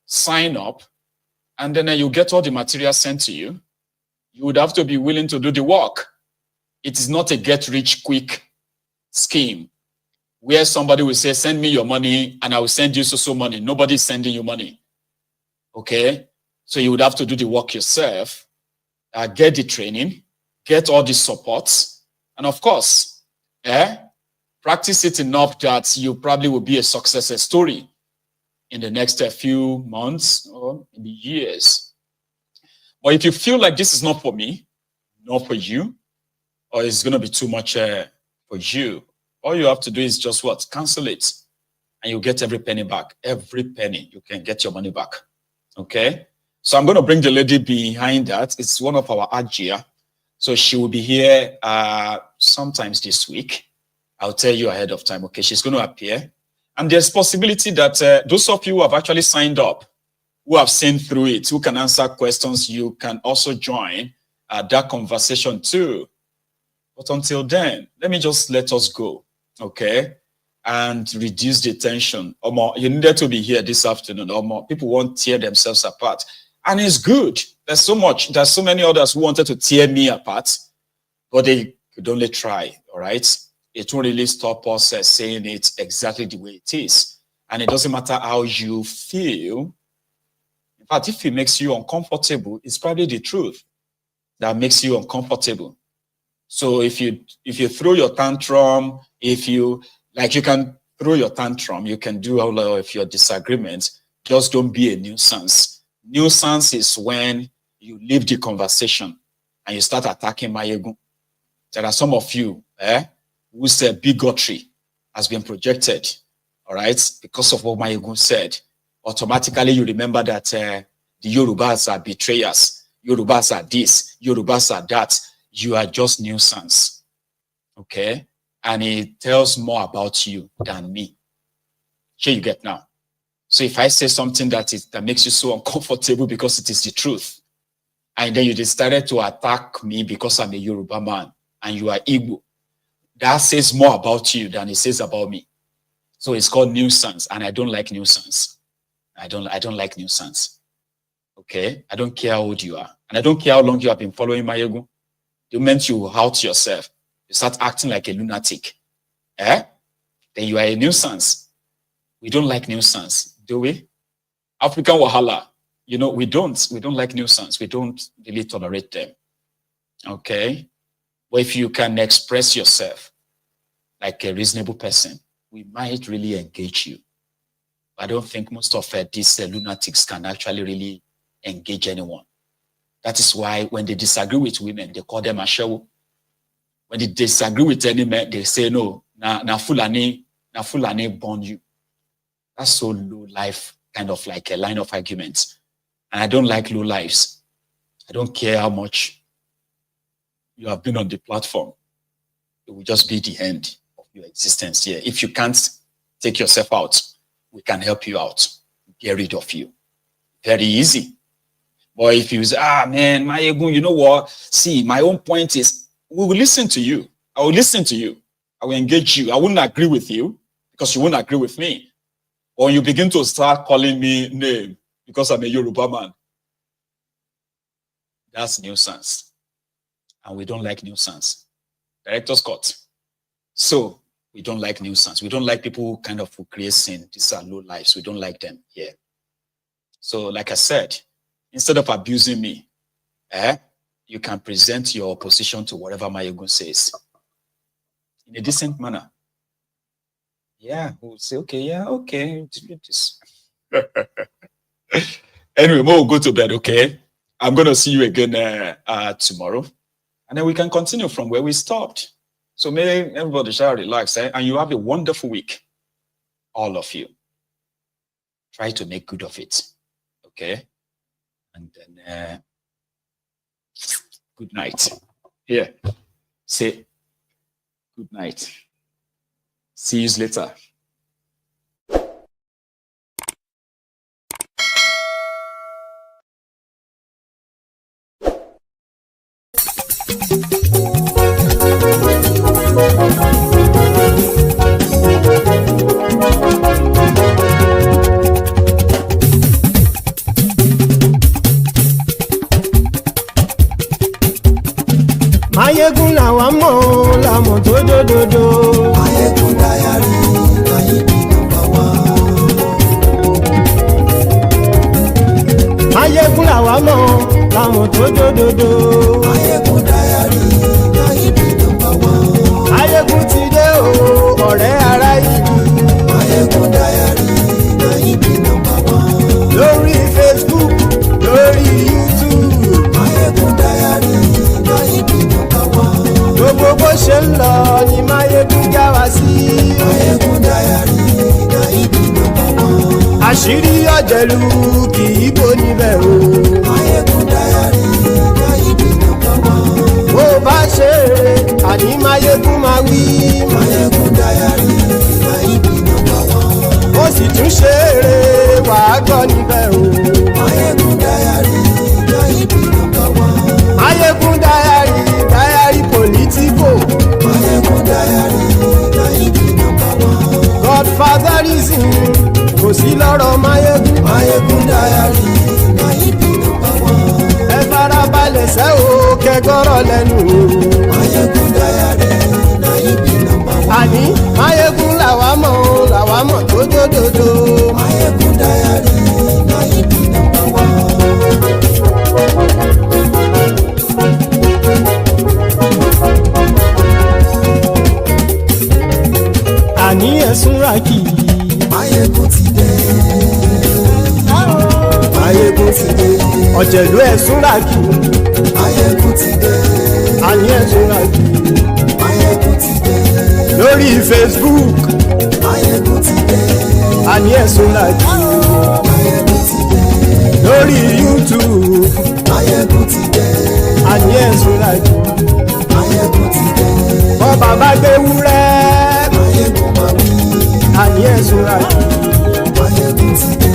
Speaker 5: sign up, and then you get all the material sent to you. You would have to be willing to do the work. It is not a get-rich-quick scheme where somebody will say, send me your money and I will send you so money. Nobody's sending you money. Okay? So you would have to do the work yourself, get the training, get all the supports, and of course, practice it enough that you probably will be a success story in the next few months or in the years. But if you feel like this is not for me, not for you, or it's going to be too much for you, all you have to do is just what? Cancel it. And you get every penny back. Every penny, you can get your money back. Okay? So I'm going to bring the lady behind that. It's one of our Ajia. So she will be here sometimes this week. I'll tell you ahead of time. Okay, she's going to appear. And there's possibility that those of you who have actually signed up, who have seen through it, who can answer questions, you can also join that conversation too. But until then, let us go, okay? And reduce the tension. You needed to be here this afternoon. People won't tear themselves apart. And it's good. There's so many others who wanted to tear me apart, but they could only try, all right? It won't really stop us saying it exactly the way it is. And it doesn't matter how you feel. In fact, if it makes you uncomfortable, it's probably the truth that makes you uncomfortable. So if you throw your tantrum, if you can throw your tantrum. You can do all of your disagreements. Just don't be a nuisance. Nuisance is when you leave the conversation and you start attacking Mayegun. There are some of you whose bigotry has been projected, all right, because of what Mayegun said. Automatically, you remember that the Yorubas are betrayers. Yorubas are this. Yorubas are that. You are just nuisance, okay? And it tells more about you than me. Here you get now. So if I say something that makes you so uncomfortable because it is the truth, and then you decided to attack me because I'm a Yoruba man and you are Igbo, that says more about you than it says about me. So it's called nuisance, and I don't like nuisance. I don't like nuisance. Okay? I don't care how old you are. And I don't care how long you have been following Mayegun. The moment you out yourself, you start acting like a lunatic. Then you are a nuisance. We don't like nuisance, do we? African Wahala, we don't like nuisance. We don't really tolerate them. Okay? But if you can express yourself like a reasonable person, we might really engage you. I don't think most of these lunatics can actually really engage anyone. That is why when they disagree with women, they call them ashewo. When they disagree with any man, they say, no, na fulani born you. That's so low life, kind of like a line of argument. And I don't like low lives. I don't care how much you have been on the platform. It will just be the end of your existence here. If you can't take yourself out, we can help you out. Get rid of you. Very easy. But if you say, man, Mayegun, you know what? See, my own point is, we will listen to you. I will listen to you. I will engage you. I wouldn't agree with you because you wouldn't agree with me. Or you begin to start calling me name because I'm a Yoruba man. That's nuisance. And we don't like nuisance. Director's cut. So we don't like nuisance. We don't like people who create sin. These are low lives. We don't like them here. So like I said, instead of abusing me, you can present your opposition to whatever Mayegun says in a decent manner. Yeah, we'll say, okay. Anyway, we'll go to bed, okay? I'm going to see you again tomorrow. And then we can continue from where we stopped. So may everybody shall relax, and you have a wonderful week. All of you. Try to make good of it, okay? And then, good night. Here, say good night. See you later.
Speaker 3: Mayegun làwa mọ̀ làmọ̀ tó dòdòdò.
Speaker 4: Mayegun Diary, Mayegun #1.
Speaker 3: Mayegun làwa mọ̀ làmọ̀ tó dòdòdò.
Speaker 4: Mayegun Diary, Mayegun #1.
Speaker 3: Mayegun ti dé o, ọ̀rẹ́ ará ìlú.
Speaker 4: Mayegun Diary, Mayegun #1.
Speaker 3: Lórí Facebook, lórí YouTube.
Speaker 4: Mayegun Diary, Mayegun #1.
Speaker 3: Gbogbo bó ṣe ń lọ ni Mayegun já wa sí.
Speaker 4: Mayegun Diary, Mayegun #1.
Speaker 3: Àṣírí ọ̀jẹ̀lú kì í bò níbẹ̀ o.
Speaker 4: Mayegun Diary, Mayegun #1.
Speaker 3: Bó bá ṣe eré, àní Mayegun máa wí.
Speaker 4: Mayegun Diary, Mayegun #1.
Speaker 3: Ó sì tún ṣe eré, wàá gbọ́ níbẹ̀ o.
Speaker 4: Mayegun Diary, Mayegun #1.
Speaker 3: Mayegun Diary, Diary Politico.
Speaker 4: Mayegun Diary, Mayegun #1.
Speaker 3: Godfatherism kò sí lọ́rọ̀ Mayegun.
Speaker 4: Mayegun Diary, Mayegun #1.
Speaker 3: Ẹ farabalẹ̀ sẹ́ o, kẹgọ́rọ̀ lẹ́nu o.
Speaker 4: Mayegun Diary, Mayegun #1.
Speaker 3: Àní Mayegun làwa mọ̀ tó dòdòdò.
Speaker 4: Mayegun Diary, Mayegun #1.
Speaker 3: Àní ẹ̀sùn ràkì.
Speaker 4: Máyégún ti dé. Máyégún ti dé.
Speaker 3: Ọ̀jẹ̀lú ẹ̀sùn ràkì.
Speaker 4: Máyégún ti dé.
Speaker 3: Àní ẹ̀sùn ràkì.
Speaker 4: Máyégún ti dé.
Speaker 3: Lórí Facebook.
Speaker 4: Máyégún ti dé.
Speaker 3: Àní ẹ̀sùn ràkì.
Speaker 4: Máyégún ti dé.
Speaker 3: Lórí YouTube.
Speaker 4: Máyégún ti dé.
Speaker 3: Àní ẹ̀sùn ràkì.
Speaker 4: Máyégún ti dé.
Speaker 3: Bọ́ bàbá gbé wúrẹ́.
Speaker 4: Máyégún máa wí.
Speaker 3: Àní ẹ̀sùn ràkì.
Speaker 4: Máyégún ti dé.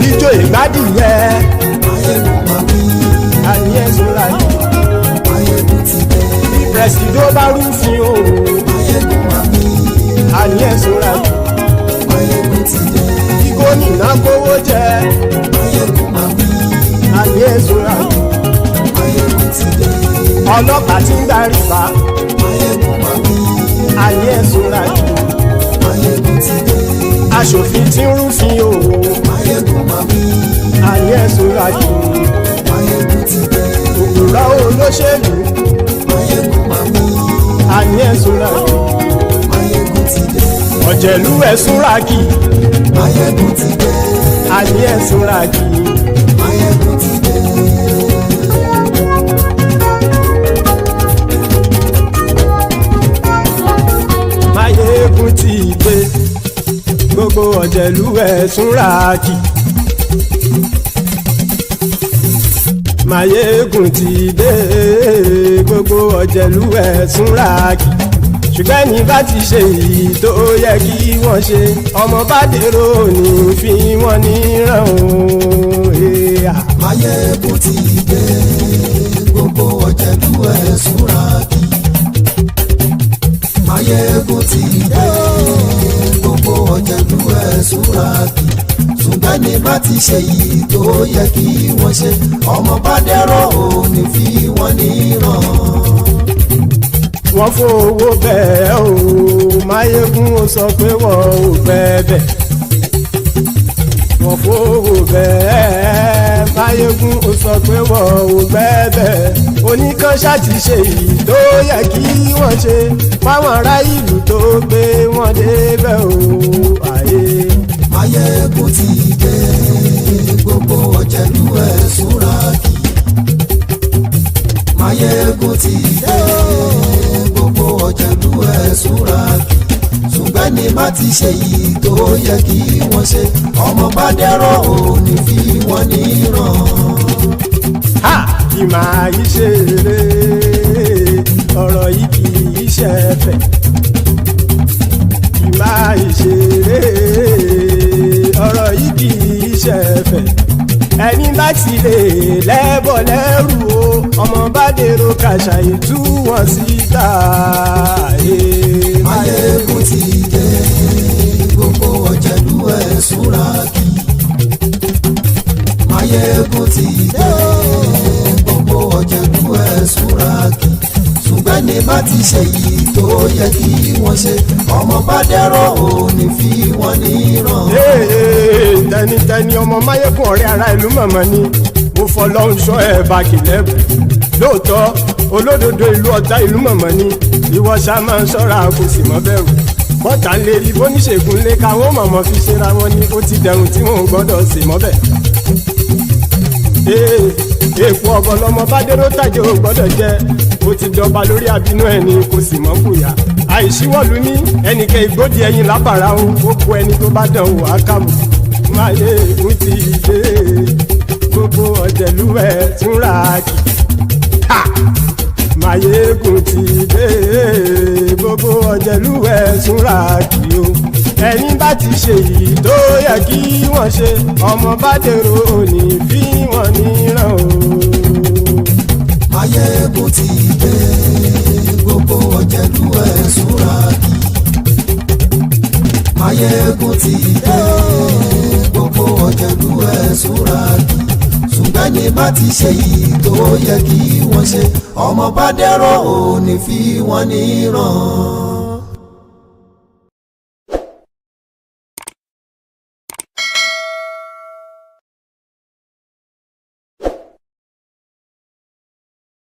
Speaker 3: Ijó ìgbádìyẹ.
Speaker 4: Máyégún máa wí.
Speaker 3: Àní ẹ̀sùn ràkì.
Speaker 4: Máyégún ti dé.
Speaker 3: Bí pẹ̀sìdó bá rúfin o.
Speaker 4: Máyégún máa wí.
Speaker 3: Àní ẹ̀sùn ràkì.
Speaker 4: Máyégún ti dé.
Speaker 3: Bí gómìnà kówó jẹ.
Speaker 4: Máyégún máa wí.
Speaker 3: Àní ẹ̀sùn ràkì.
Speaker 4: Máyégún ti dé.
Speaker 3: Ọlọ́pàá tí ń darí bá.
Speaker 4: Máyégún máa wí.
Speaker 3: Àní ẹ̀sùn ràkì.
Speaker 4: Máyégún ti dé.
Speaker 3: Aṣòfin tí ń rúfin o.
Speaker 4: Máyégún máa wí.
Speaker 3: Àní ẹ̀sùn ràkì.
Speaker 4: Máyégún ti dé.
Speaker 3: Òpùrọ́ olóṣèlú.
Speaker 4: Máyégún máa wí.
Speaker 3: Àní ẹ̀sùn ràkì.
Speaker 4: Máyégún ti dé.
Speaker 3: Ọ̀jẹ̀lú ẹ̀sùn ràkì.
Speaker 4: Máyégún ti dé.
Speaker 3: Àní ẹ̀sùn ràkì.
Speaker 4: Máyégún ti dé.
Speaker 3: Máyégún ti dé. Gbogbo ọ̀jẹ̀lú ẹ̀sùn ràkì. Máyégún ti dé. Gbogbo ọ̀jẹ̀lú ẹ̀sùn ràkì. Ṣùgbọ́n ní bá ti ṣe èyí tó yẹ kí wọ́n ṣe, ọmọ bá dèrò ní fi wọ́n níran o.
Speaker 4: Máyégún ti dé. Gbogbo ọ̀jẹ̀lú ẹ̀sùn ràkì. Máyégún ti dé. Gbogbo ọ̀jẹ̀lú ẹ̀sùn ràkì. Ṣùgbọ́n ní bá ti ṣe èyí tó yẹ kí wọ́n ṣe, ọmọ bá dèrò ní fi wọ́n níran.
Speaker 3: Wọ́n fowó bẹ́ẹ̀ o, Máyégún ó sọ pé wọ́n ò bẹ́ẹ̀. Wọ́n fowó bẹ́ẹ̀, Máyégún ó sọ pé wọ́n ò bẹ́ẹ̀. Oníkan ṣáàtì ṣe èyí tó yẹ kí wọ́n ṣe, fáwọn ará ìlú tó gbé wọn débẹ̀ o.
Speaker 4: Máyégún ti dé. Gbogbo ọ̀jẹ̀lú ẹ̀sùn ràkì. Máyégún ti dé. Gbogbo ọ̀jẹ̀lú ẹ̀sùn ràkì. Ṣùgbọ́n ní má ti ṣe yìí tó yẹ kí wọ́n ṣe, ọmọ bá dẹ́rọ̀ ò ní fi wọ́n níran.
Speaker 3: Kì máa yí ṣeré, ọ̀rọ̀ yìí kì í ṣẹ̀fẹ̀. Kì máa yí ṣeré, ọ̀rọ̀ yìí kì í ṣẹ̀fẹ̀. Ẹni bá ti lè lẹ́bọ̀ lẹ́rù o, ọmọ bá dèrò kàṣà ìtú wọn síta.
Speaker 4: Máyégún ti dé. Gbogbo ọ̀jẹ̀lú ẹ̀sùn ràkì. Máyégún ti dé. Gbogbo ọ̀jẹ̀lú ẹ̀sùn ràkì. Ṣùgbọ́n ní bá ti ṣe yìí tó yẹ kí wọ́n ṣe, ọmọ bá dẹ́rọ̀ ò ní fi wọ́n níran.
Speaker 3: Tẹnitẹni ọmọ Máyégún ọ̀rẹ́ ara ìlú mọ̀mọ́ ni mo fọlọ́run ṣọ́ ẹ̀ bá kìlẹ́bù. Lóòótọ́ olódodo ìlú ọ̀tá ìlú mọ̀mọ́ ni ìwọ ṣá máa ń ṣọ́ra kò sì mọ́ bẹ̀rù. Bọ́tà ń lè rí bóníṣègùn lé káwọn mọ̀mọ́ fi ṣera wọn ni ó ti dẹrùn tí wọn ò gbọ́dọ̀ sè mọ́bẹ̀. Èèpo ọ̀bọ lọmọ bá dérò tàjẹ́ ò gbọ́dọ̀ jẹ́, ó ti dọba lórí abínú ẹni kò sì mọ́ bùyà. Àìsíwọ̀lú ní ẹnìkẹ́ ìgbódì ẹyin lábàrá o, ó kó ẹni tó bá dán o àkàmù. Máyégún ti dé. Gbogbo ọ̀jẹ̀lú ẹ̀sùn ràkì. Máyégún ti dé. Gbogbo ọ̀jẹ̀lú ẹ̀sùn ràkì o. Ẹni bá ti ṣe èyí tó yẹ kí wọ́n ṣe, ọmọ bá dèrò ní fi wọ́n níran o.
Speaker 4: Máyégún ti dé. Gbogbo ọ̀jẹ̀lú ẹ̀sùn ràkì. Máyégún ti dé. Gbogbo ọ̀jẹ̀lú ẹ̀sùn ràkì. Ṣùgbọ́n ní bá ti ṣe yìí tó yẹ kí wọ́n ṣe, ọmọ bá dẹ́rọ̀ ò ní fi wọ́n níran.